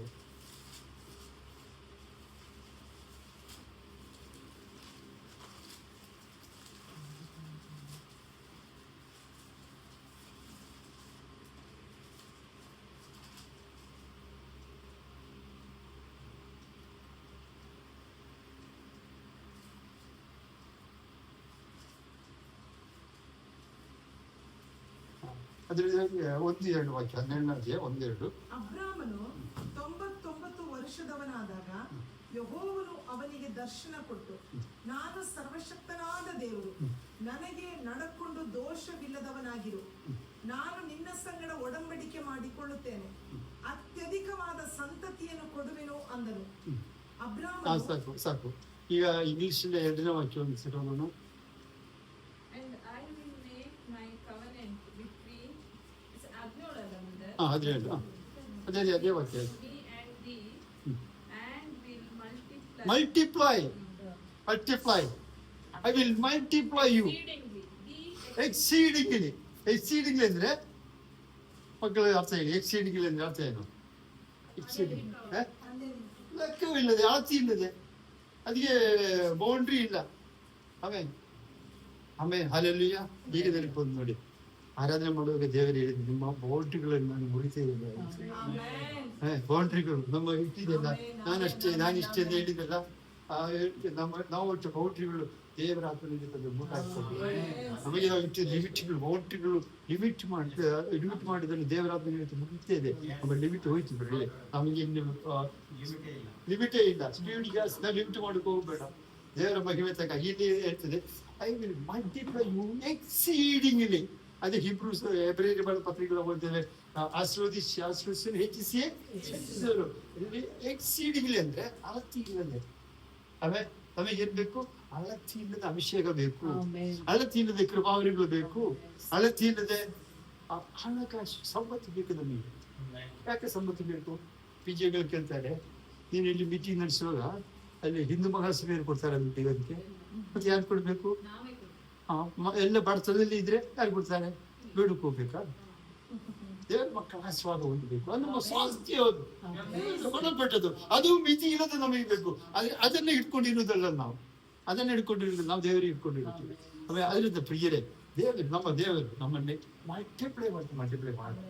ಅದ್ರಲ್ಲಿ 1-2 ವಾಕ್ಯ, 12ನೇ ಅಧ್ಯಾಯ 1-2. ಅಬ್ರಾಮನು 99 ವರ್ಷದವನಾದಾಗ ಯೆಹೋವನು ಅವನಿಗೆ ದರ್ಶನ ಕೊಟ್ಟು, ನಾನು ಸರ್ವಶಕ್ತನಾದ ದೇವರು, ನನಗೆ ನಡಕೊಂಡು ದೋಷವಿಲ್ಲದವನಾಗಿರು, ನಾನು ನಿನ್ನ ಸಂಗಡ ಒಡಂಬಡಿಕೆ ಮಾಡಿಕೊಳ್ಳುತ್ತೇನೆ, ಅತ್ಯಧಿಕವಾದ ಸಂತತಿಯನ್ನು ಕೊಡುವೆನು ಅಂದನು. ಅಬ್ರಾಮನು ಸಾಕು. ಈಗ ಇಂಗ್ಲಿಷ್ 2ನೇ ವಾಕ್ಯ ಒಂದು ಸಿರೋನು. ಅದೇ ವಾಕ್ಯ. Multiply, I will multiply you exceedingly. Exceedingly ಅಂದ್ರೆ ಮಕ್ಕಳ ಅರ್ಥ ಹೇಳಿ. ಎಕ್ಸೀಡಿಂಗ್ಲಿ ಅಂದ್ರೆ ಅರ್ಥ ಏನು? ಎಕ್ಸೀಡಿಂಗ್ ಲೆಕ್ಕವಿಲ್ಲದೆ, ಆಸ್ತಿ ಇಲ್ಲದೆ, ಅದಕ್ಕೆ ಬೌಂಡ್ರಿ ಇಲ್ಲ. ಆಮೇಲೆ ಹಲ್ಲೆಲೂಯಾ. ಈಗ ನೆನಪು ನೋಡಿ, ಆರಾಧನೆ ಮಾಡುವಾಗ ದೇವರು ಹೇಳಿದ್ರು, ನಿಮ್ಮ ಬೌಂಡ್ರಿಗಳನ್ನು ನಾನು ಮುರಿತೇನೆ. ಬೌಂಡ್ರಿಗಳು ನಮ್ಮ ಇಟ್ಟಿದೆಲ್ಲ, ನಾನಿಷ್ಟೇ ಅಂತ ಹೇಳಿದೆಲ್ಲ, ನಾವು ಒಟ್ಟು ಬೌಂಡ್ರಿಗಳು ದೇವರ ಆತ್ಮನಿಂದ ನಮಗೆ ನಾವು ಇಟ್ಟಿದ್ದ ಲಿಮಿಟ್ಗಳು, ಬೌಂಡ್ರಿಗಳು ಲಿಮಿಟ್ ಮಾಡಿದಲ್ಲಿ ದೇವರ ಆತ್ಮನಿಂದ ಮುಗಿತೇವೆ. ಆಮೇಲೆ ಲಿಮಿಟ್ ಹೋಯ್ತು ಬಿಡಿ, ನಮಗೆ ಇನ್ನು ಲಿಮಿಟೇ ಇಲ್ಲ. ಸ್ಪೀಡ್ ಗ್ಯಾಸ್ ಲಿಮಿಟ್ ಮಾಡಕ್ಕೆ ಹೋಗ್ಬೇಡ. ದೇವರ ಮಹಿಮೆ ತಕ್ಕ ಇಲ್ಲಿ ಹೇಳ್ತದೆ, I will multiply you exceedingly. ಅದೇ ಹಿಬ್ರೂಸ್ ಎಬ್ರಿಯರ ಪತ್ರಿಕೆಗಳು ಓದ್ತೇವೆ, ಆಶೀರ್ವದಿಸಿ ಹೆಚ್ಚಿಸಿ ಹೆಚ್ಚಿಸಿದರು. ಎಕ್ಸೀಡಿಂಗ್ಲಿ ಅಂದ್ರೆ ಅಳತಿ ಇಲ್ಲದೆ. ಆಮೇಲೆ ನಮಗೆ ಏನ್ಬೇಕು? ಅಳತಿ ಇಲ್ಲದ ಅಭಿಷೇಕ ಬೇಕು, ಅಳತಿ ಇಲ್ಲದೆ ಕೃಪಾವರಿಗಳು ಬೇಕು, ಅಳತಿ ಇಲ್ಲದೆ ಹಣಕಾಸು ಸಂಪತ್ತು ಬೇಕು ನಮಗೆ. ಯಾಕೆ ಸಂಪತ್ತು ಬೇಕು? ಪಿಜಿಗಳು ಕೇಳ್ತಾರೆ, ನೀನು ಇಲ್ಲಿ ಮೀಟಿಂಗ್ ನಡೆಸುವಾಗ ಅಲ್ಲಿ ಹಿಂದೂ ಮಹಾಸಭೆಯರು ಕೊಡ್ತಾರೆ ಮೀಟಿಂಗ್ ಅದಕ್ಕೆ. ಮತ್ತೆ ಯಾರು ಕೊಡ್ಬೇಕು? ಎಲ್ಲ ಬಡತನದಲ್ಲಿ ಇದ್ರೆ ಯಾರು ಕೊಡ್ತಾರೆ? ಬೇಡಕ್ಕೆ ಹೋಗ್ಬೇಕಾ? ದೇವರ ಮಕ್ಕಳ ಆಶೀರ್ವಾದ ಹೊಂದಬೇಕು, ಅದು ನಮ್ಮ ಸ್ವಾಸ್ಥ್ಯ, ಕೊಡಲ್ಪಟ್ಟದ್ದು. ಅದು ಮಿತಿ ಇಲ್ಲದೆ ನಮಗೆ ಬೇಕು. ಅದನ್ನ ಇಟ್ಕೊಂಡಿರೋದಲ್ಲ ನಾವು, ಅದನ್ನ ಹಿಡ್ಕೊಂಡಿರೋದು ನಾವು ದೇವರಿಗೆ ಇಟ್ಕೊಂಡಿರ್ತೀವಿ. ಆಮೇಲೆ ಅದರಿಂದ ಪ್ರಿಯರೇ, ನಮ್ಮ ದೇವರು ನಮ್ಮನ್ನೇ ಮಲ್ಟಿಪ್ಲೈ ಮಾಡಿ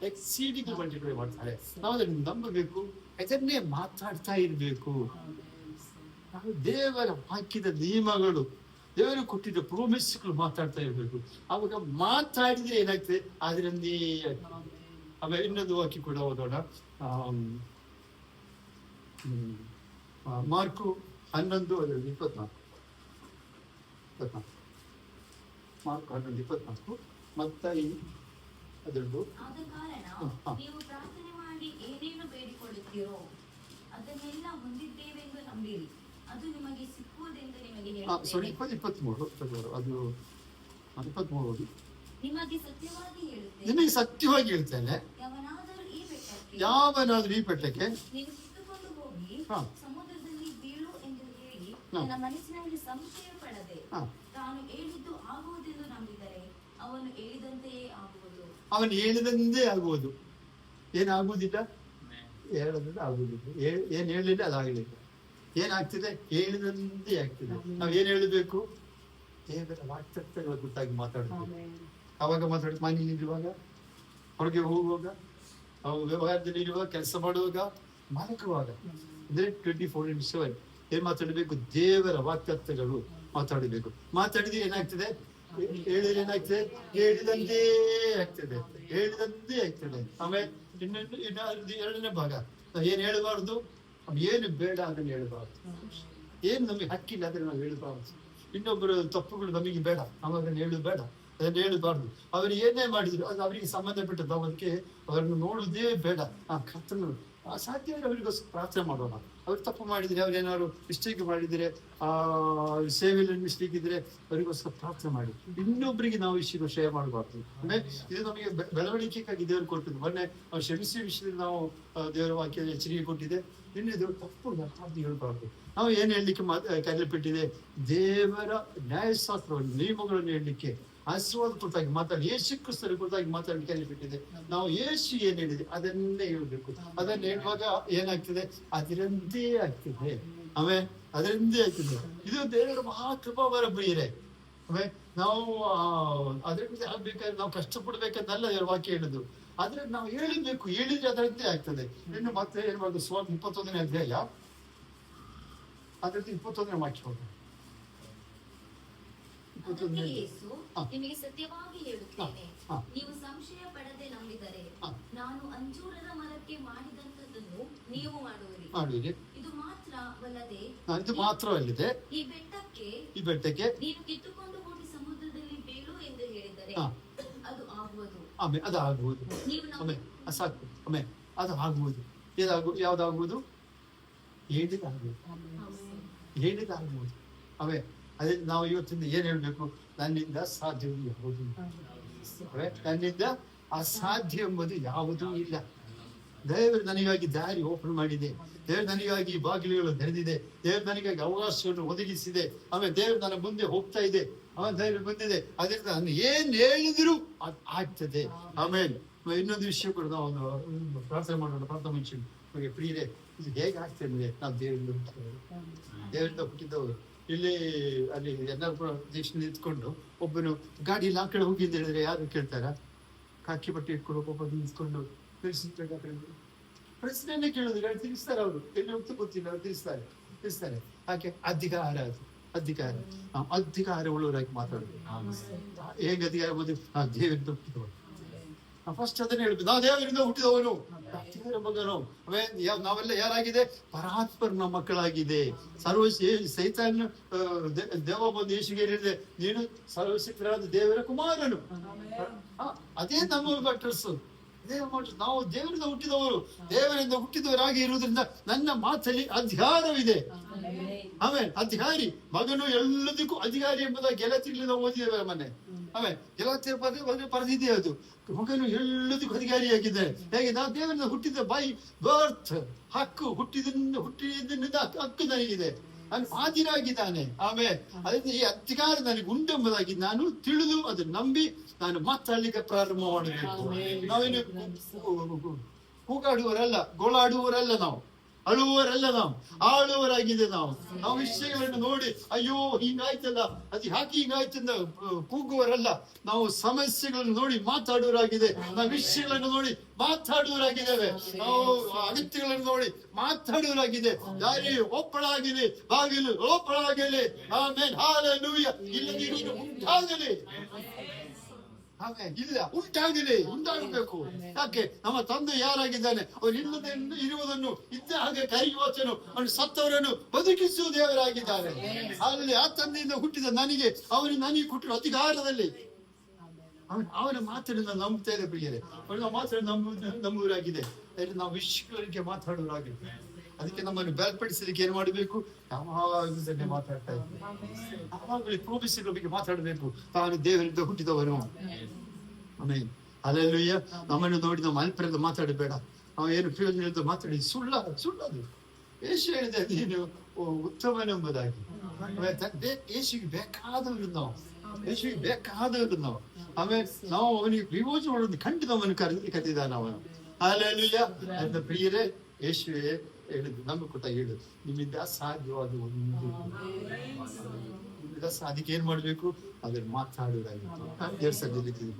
ಎಕ್ಸೀಡಿಂಗ್ ಮಲ್ಟಿಪ್ಲೈ ಮಾಡ್ತಾರೆ. ನಾವು ಅದನ್ನು ನಂಬಬೇಕು, ಅದನ್ನೇ ಮಾತಾಡ್ತಾ ಇರಬೇಕು. ನಾವು ದೇವರ ಹಾಕಿದ ನಿಯಮಗಳು, ದೇವರು ಕೊಟ್ಟಿದ್ದ ಪ್ರಾಮಿಸ್ಗಳು ಮಾತಾಡ್ತಾ ಇರಬೇಕು. ಅವಾಗ ಮಾತಾಡಿದ್ರೆ ಏನಾಗ್ತದೆ? ಅದರಲ್ಲಿ ಆಮೇಲೆ ಇನ್ನೊಂದು ವಾಕ್ಯ ಕೂಡ ಓದೋಣ. ಮಾರ್ಕು 11:24. ಮಾರ್ಕು 11:24. ಮತ್ತಾಯಿ 12. ಆದ ಕಾರಣ ನೀವು ಪ್ರಾರ್ಥನೆ ಮಾಡಿ ಏನೇನು ಬೇಡಿಕೊಳ್ಳುತ್ತೀರೋ ಅದನ್ನೆಲ್ಲ ಹೊಂದಿದ್ದೇವೆಂದು ನಂಬಿರಿ, ಅದು ನಿಮಗೆ ಸಿಕ್ಕುವುದೆಂದು ನಿಮಗೆ ಹೇಳುತ್ತೇನೆ. 23. ಅದು 23 ನಿಮಗೆ ಸತ್ಯವಾಗಿ ಹೇಳುತ್ತೇನೆ, ನಿಮಗೆ ಸತ್ಯವಾಗಿ ಹೇಳ್ತೇನೆ, ಯಾವನಾದ್ರೂ ಈ ಬೆಟ್ಟಕ್ಕೆ ನೀನು ಕಿತ್ತುಕೊಂಡು ಹೋಗಿ ಹಾ. ಸಮುದ್ರದಲ್ಲಿ ಬೀಳು ಎಂದು ಹೇಳಿ ಹಾ. ನನ್ನ ಮನಸ್ಸಿನಲ್ಲಿ ಸಂಶಯ ಪಡದೆ ಹಾ. ತಾನು ಹೇಳಿದ್ದು ಆಗುವುದೆಂದು ನಂಬಿದರೆ ಅವನು ಹೇಳಿದಂತೆಯೇ ಆಗುವುದು. ಅವನು ಹೇಳಿದಂತೆ ಆಗುವುದು. ಏನಾಗುವುದಿಲ್ಲ, ಹೇಳದಂತೆ ಆಗುವುದಿಲ್ಲ. ಏನ್ ಹೇಳಿಲ್ಲ ಅದಾಗಲಿಲ್ಲ. ಏನಾಗ್ತಿದೆ, ಹೇಳಿದಂತೆ ಆಗ್ತಿದೆ. ನಾವ್ ಏನ್ ಹೇಳಬೇಕು, ದೇವರ ವಾಕ್ತತ್ವಗಳ ಗೊತ್ತಾಗಿ ಮಾತಾಡಬೇಕು. ಅವಾಗ ಮಾತಾಡ್ತೀವಿ, ಮನೆಯಲ್ಲಿರುವಾಗ, ಹೊರಗೆ ಹೋಗುವಾಗ, ವ್ಯವಹಾರದಲ್ಲಿ ಇರುವಾಗ, ಕೆಲಸ ಮಾಡುವಾಗ, ಮಲಗುವಾಗ, ಅಂದ್ರೆ 24/7 ಏನ್ ಮಾತಾಡಬೇಕು, ದೇವರ ವಾಕ್ತತ್ವಗಳು ಮಾತಾಡಬೇಕು. ಮಾತಾಡಿದ್ರೆ ಏನಾಗ್ತದೆ, ಹೇಳಿದ್ರೆ ಏನಾಗ್ತದೆ, ಹೇಳಿದಂತೆ ಆಗ್ತದೆ, ಹೇಳಿದಂತೆ ಆಗ್ತದೆ. ಆಮೇಲೆ ಇನ್ನೊಂದು ಎರಡನೇ ಭಾಗ, ನಾವು ಏನ್ ಹೇಳಬಾರ್ದು, ಏನು ಬೇಡ ಅದನ್ನ ಹೇಳಬಾರ್ದು. ಏನ್ ನಮಗೆ ಹಕ್ಕಿಲ್ಲ ಅದನ್ನ ನಾವು ಹೇಳಬಾರ್ದು. ಇನ್ನೊಬ್ಬರು ತಪ್ಪುಗಳು ನಮಗೆ ಬೇಡ, ನಾವು ಅದನ್ನ ಹೇಳುದು ಬೇಡ, ಅದನ್ನ ಹೇಳಬಾರ್ದು. ಅವರು ಏನೇ ಮಾಡಿದ್ರು ಅದು ಅವರಿಗೆ ಸಂಬಂಧಪಟ್ಟದ್ದು. ಅದಕ್ಕೆ ಅವರನ್ನು ನೋಡುವುದೇ ಬೇಡ. ಆ ಕರ್ತನು ಸಾಧ್ಯ ಅವರಿಗೋಸ್ಕರ ಪ್ರಾರ್ಥನೆ ಮಾಡೋಣ. ಅವ್ರು ತಪ್ಪು ಮಾಡಿದ್ರೆ, ಅವ್ರು ಏನಾದ್ರು ಮಿಸ್ಟೇಕ್ ಮಾಡಿದ್ರೆ, ಸೇವೆಯಲ್ಲಿ ಮಿಸ್ಟೇಕ್ ಇದ್ರೆ ಅವರಿಗೋಸ್ಕರ ಪ್ರಾರ್ಥನೆ ಮಾಡಿ. ಇನ್ನೊಬ್ಬರಿಗೆ ನಾವು ವಿಷಯ ಶೇರ್ ಮಾಡಬಾರ್ದು. ಅಂದ್ರೆ ಇದು ನಮಗೆ ಬೆಳವಣಿಗೆಗಾಗಿ ದೇವರು ಕೊಟ್ಟಿದ್ದು. ಮೊನ್ನೆ ನಾವು ಕ್ಷಮಿಸಿ ವಿಷಯದಲ್ಲಿ ನಾವು ದೇವರ ವಾಕ್ಯ ಎಚ್ಚರಿಕೆ ಕೊಟ್ಟಿದೆ. ಇನ್ನಿದು ತಪ್ಪು ಅರ್ಥಾರ್ಥಿ ಹೇಳ್ಬಾರ್ದು. ನಾವು ಏನ್ ಹೇಳಲಿಕ್ಕೆ ಕರೆಯಲ್ಪಟ್ಟಿದೆ, ದೇವರ ನ್ಯಾಯಶಾಸ್ತ್ರವನ್ನು, ನಿಯಮಗಳನ್ನು ಹೇಳಲಿಕ್ಕೆ, ಆಶೀರ್ವಾದ ಕುರಿತಾಗಿ ಮಾತಾಡಿ, ಯೇಸು ಕ್ರಿಸ್ತರ ಕುರಿತಾಗಿ ಮಾತಾಡಲಿಕ್ಕೆ ಕರೆಯಲ್ಪಟ್ಟಿದೆ. ನಾವು ಯೇಸು ಏನ್ ಹೇಳಿದೆ ಅದನ್ನೇ ಹೇಳ್ಬೇಕು. ಅದನ್ನ ಹೇಳುವಾಗ ಏನಾಗ್ತದೆ, ಅದರಂತೆ ಆಗ್ತದೆ. ಆಮೇಲೆ ಅದರಂತೆ ಆಗ್ತದೆ. ಇದು ದೇವರ ಮಹಾಕೃಪಾವರ ಪ್ರಿಯರೇ. ಆಮೇಲೆ ನಾವು ಅದ್ರ ಬಗ್ಗೆ ಆಗ್ಬೇಕಾದ್ರೆ ನಾವು ಕಷ್ಟಪಡ್ಬೇಕಂತಲ್ಲ ದೇವರ ವಾಕ್ಯ ಹೇಳುದು. ಆದ್ರೆ ನಾವು ಹೇಳಬೇಕು, ಹೇಳಿದ್ರೆ ಅದರಂತೆ ಆಗ್ತದೆ. ಇನ್ನು ಮತ್ತೆ ಏನ್ ಮಾಡುದು, 21ನೇ ಅಧ್ಯಾಯ ಅದರಲ್ಲಿ 21ನೇ ವಾಕ್ಯ ಹೋಗ. ಅದಕ್ಕೆ ಯೇಸು, ನಿಮಗೆ ಸತ್ಯವಾಗಿ ಹೇಳುತ್ತೇನೆ, ನೀವು ಸಂಶಯ ಪಡದೆ ನಂಬಿದರೆ ನಾನು ಅಂಜೂರದ ಮರಕ್ಕೆ ಮಾಡಿದಂತದ್ದನ್ನು ನೀವು ಮಾಡುವಿರಿ. ಇದು ಮಾತ್ರವಲ್ಲದೆ ಈ ಬೆಟ್ಟಕ್ಕೆ ನೀನು ಕಿತ್ತುಕೊಂಡು ಹೋಗಿ ಸಮುದ್ರದಲ್ಲಿ ಬೀಳು ಎಂದು ಹೇಳಿದರೆ ಅದು ಆಗುವುದು. ಅದು ಆಗುವುದು. ಸಾಕು. ಅದು ಆಗುವುದು. ಯಾವ್ದಾಗುವುದು, ಹೇಳಿದಾಗುವುದು. ಅದೇ ನಾವು ಇವತ್ತಿಂದ ಏನ್ ಹೇಳ್ಬೇಕು, ನನ್ನಿಂದ ಸಾಧ್ಯವಿಲ್ಲ ಯಾವುದು, ನನ್ನಿಂದ ಅಸಾಧ್ಯ ಎಂಬುದು ಯಾವುದೂ ಇಲ್ಲ. ದೇವರು ನನಗಾಗಿ ದಾರಿ ಓಪನ್ ಮಾಡಿದೆ. ದೇವರು ನನಗಾಗಿ ಬಾಗಿಲುಗಳು ತೆರೆದಿದೆ. ದೇವರು ನನಗಾಗಿ ಅವಕಾಶವನ್ನು ಒದಗಿಸಿದೆ. ಆಮೇಲೆ ದೇವರು ನನ್ನ ಮುಂದೆ ಹೋಗ್ತಾ ಇದೆ. ದೇವರು ಬಂದಿದೆ. ಅದರಿಂದ ನಾನು ಏನ್ ಹೇಳಿದ್ರು ಆಗ್ತದೆ. ಆಮೇಲೆ ಇನ್ನೊಂದು ವಿಷಯ ಕೂಡ ನಾವು ಒಂದು ಪ್ರಾರ್ಥನೆ ಮಾಡೋಣ. ಪ್ರಾರ್ಥನೆ ಮನುಷ್ಯ ಪ್ರಿಯರೇ, ಇದು ಹೇಗೆ ಆಗ್ತದೆ, ನಾವು ದೇವರಿಂದ ಹುಟ್ಟಿದ್ದವರು. ಇಲ್ಲಿ ಅಲ್ಲಿ ಯನ್ನಾಪುರ ದೇಶದಲ್ಲಿ ನಿಂತ್ಕೊಂಡು ಒಬ್ಬನು ಗಾಡಿಯಲ್ಲಿ ಆ ಕಡೆ ಹೋಗಿ ಅಂತ ಹೇಳಿದ್ರೆ ಯಾರು ಕೇಳ್ತಾರ? ಕಾಕಿ ಬಟ್ಟೆ ಇಟ್ಕೊಂಡು ಒಬ್ಬ ನಿಂತ್ಕೊಂಡು ಪ್ರಶ್ನೆಯನ್ನೇ ಕೇಳೋದು. ಗಾಡಿ ತಿರ್ಗಿಸ್ತಾರೆ ಅವರು, ಎಲ್ಲಿ ಹೋಗ್ತಾ ಗೊತ್ತಿಲ್ಲ, ಅವ್ರು ತಿರ್ಗಿಸ್ತಾರೆ. ಹಾಗೆ ಅಧಿಕಾರ ಉಳ್ಳವರಾಗಿ ಮಾತಾಡೋದು. ಹೇಗೆ ಅಧಿಕಾರ ಬಂದು ದೇವರಿಂದ ಹುಟ್ಟಿದವನು, ಫಸ್ಟ್ ಅದನ್ನ ಹೇಳ್ಬೇಕು. ನಾವು ದೇವರಿಂದ ಹುಟ್ಟಿದವನು, ದೇವರ ಮಗನು. ನಾವೆಲ್ಲ ಯಾರಾಗಿದೆ, ಪರಾತ್ಪರನ ಮಕ್ಕಳಾಗಿದೆ. ಸೈತಾನ್ ದೇವ ಬಂದು ಯೇಸುಗೆ ಹೇಳಿದೆ, ನೀನು ಸರ್ವಶಕ್ತರಾದ ದೇವರ ಕುಮಾರನು. ಅದೇ ನಮ್ಮ ಅಡ್ರೆಸ್. ನಾವು ದೇವರಿಂದ ಹುಟ್ಟಿದವರು, ದೇವರಿಂದ ಹುಟ್ಟಿದವರಾಗಿ ಇರುವುದರಿಂದ ನನ್ನ ಮಾತಲ್ಲಿ ಅಧಿಕಾರವಿದೆ. ಆಮೇಲೆ ಅಧಿಕಾರಿ ಮಗನು ಎಲ್ಲದಕ್ಕೂ ಅಧಿಕಾರಿ ಎಂಬುದಾಗಿ ಗೆಳತಿರ್ಲಿಲ್ಲ ಓದಿದ್ದೇವೆ ಮೊನ್ನೆ. ಆಮೇಲೆ ಗೆಳತಿಯ ಪಡೆದಿದೆ. ಅದು ಮಗನು ಎಲ್ಲದಕ್ಕೂ ಅಧಿಕಾರಿಯಾಗಿದ್ದಾರೆ. ಹೇಗೆ ನಾವು ದೇವರಿಂದ ಹುಟ್ಟಿದ ಬೈ ಬರ್ತ್ ಹಕ್ಕು, ಹುಟ್ಟಿದಿಂದ ಹಕ್ಕು ನನಗಿದೆ, ನಾನು ಹಾದಿರಾಗಿದ್ದಾನೆ. ಆಮೇಲೆ ಅದರಿಂದ ಈ ಅಧಿಕಾರ ನನಗೆ ಉಂಟೆಂಬುದಾಗಿ ನಾನು ತಿಳಿದು ಅದನ್ನು ನಂಬಿ ನಾನು ಮಾತಾಡ್ಲಿಕ್ಕೆ ಪ್ರಾರಂಭ ಮಾಡಬೇಕು. ನಾವೇನು ಕೂಗಾಡುವವರಲ್ಲ, ಗೋಳಾಡುವವರಲ್ಲ, ನಾವು ಅಳುವವರಲ್ಲ, ನಾವು ಆಳುವವರಾಗಿದೆ. ನಾವು ವಿಷಯಗಳನ್ನು ನೋಡಿ ಅಯ್ಯೋ ಹಿಂಗಾಯ್ತಲ್ಲ, ಅದು ಯಾಕೆ ಹಿಂಗಾಯ್ತಂದ ಕೂಗುವವರಲ್ಲ. ನಾವು ಸಮಸ್ಯೆಗಳನ್ನು ನೋಡಿ ಮಾತಾಡುವವರಾಗಿದೆ. ನಾವು ವಿಷಯಗಳನ್ನು ನೋಡಿ ಮಾತಾಡುವವರಾಗಿದ್ದೇವೆ. ನಾವು ಅಗತ್ಯಗಳನ್ನು ನೋಡಿ ಮಾತಾಡುವವರಾಗಿದೆ. ದಾರಿ ಒಪ್ಪಳಾಗಿದೆ, ಬಾಗಿಲು ಒಪ್ಪಳಾಗಲಿ. ಆಮೇಲೆ ಹಾಲೆಲೂಯಾ. ಇಲ್ಲದಿರುವುದು ಉಂಟಾಗಲಿ. ಇಲ್ಲ, ಉಂಟಾಗಬೇಕು. ಯಾಕೆ? ನಮ್ಮ ತಂದೆ ಯಾರಾಗಿದ್ದಾನೆ, ಅವನು ಇಲ್ಲದೆ ಇರುವುದನ್ನು ಇದ್ದ ಹಾಗೆ ಕರೆಯುವನು, ಅವನು ಸತ್ತವರನ್ನು ಬದುಕಿಸುವ ದೇವರಾಗಿದ್ದಾನೆ. ಅಲ್ಲಿ ಆ ತಂದೆಯಿಂದ ಹುಟ್ಟಿದ ನನಗೆ ನನಗೆ ಕೊಟ್ಟಿರುವ ಅಧಿಕಾರದಲ್ಲಿ ಅವನ ಮಾತನ್ನು ನಂಬುತ್ತಾ ಇದೆ ಪ್ರಿಯರೇ. ಅವನ ಮಾತನ್ನು ನಂಬುವರಾಗಿದೆ. ನಾವು ವಿಷಯಗಳಿಗೆ ಮಾತಾಡುವರಾಗಿದೆ. ಅದಕ್ಕೆ ನಮ್ಮನ್ನು ಬೇರ್ಪಡಿಸಲಿಕ್ಕೆ ಏನ್ ಮಾಡಬೇಕು? ಯಾವಾಗಲೂ തന്നെ ಮಾತಾಡ್ತಾ ಇದ್ದೇವೆ. ಯಾವಾಗಲೂ ಪ್ರೋಮಿಸಿನ ಬಗ್ಗೆ ಮಾತಾಡಬೇಕು. ತಾನು ದೇವರಿಂದ ಹುಟ್ಟಿದವನು. ಆಮೇಲೆ ಅಲ್ಲೆಲ್ಲೂಯ್ಯ. ನಮ್ಮನ್ನು ನೋಡಿ ನಾವು ಅಲ್ಪರಿಂದ ಮಾತಾಡಬೇಡ. ನಾವು ಏನು ಪ್ರಯೋಜನ ಮಾತಾಡಿ ಸುಳ್ಳದು. ಯೇಸು ಹೇಳಿದೆ, ನೀನು ಉತ್ತಮನೆಂಬುದಾಗಿ. ಯೇಸುವಿಗೆ ಬೇಕಾದವರು ನಾವು, ಯೇಸುವಿಗೆ ಬೇಕಾದವರು ನಾವು. ಆಮೇಲೆ ನಾವು ಅವನಿಗೆ ಪ್ರಯೋಜನಗಳನ್ನು ಖಂಡಿತ ಅವನು ಕರೆದಿದ್ದಾನೆ ಅವನು. ಅಲ್ಲೆಲ್ಲೂಯ್ಯ. ಅಂತ ಪ್ರಿಯರೇ, ಯೇಸುವೆ ಹೇಳಿದ್ರು, ನಮ್ಗೆ ಕೊಟ್ಟ ಹೇಳು, ನಿಮ್ಮಿಂದ ಸಾಧ್ಯವಾದ ಒಂದು, ನಿಮ್ಮಿಂದ ಅದಕ್ಕೆ ಏನ್ ಮಾಡ್ಬೇಕು? ಅದನ್ನ ಮಾತಾಡುವುದಾಗಿತ್ತು. ದೇವ್ರ ಸನ್ನಿಧಿಯಲ್ಲಿ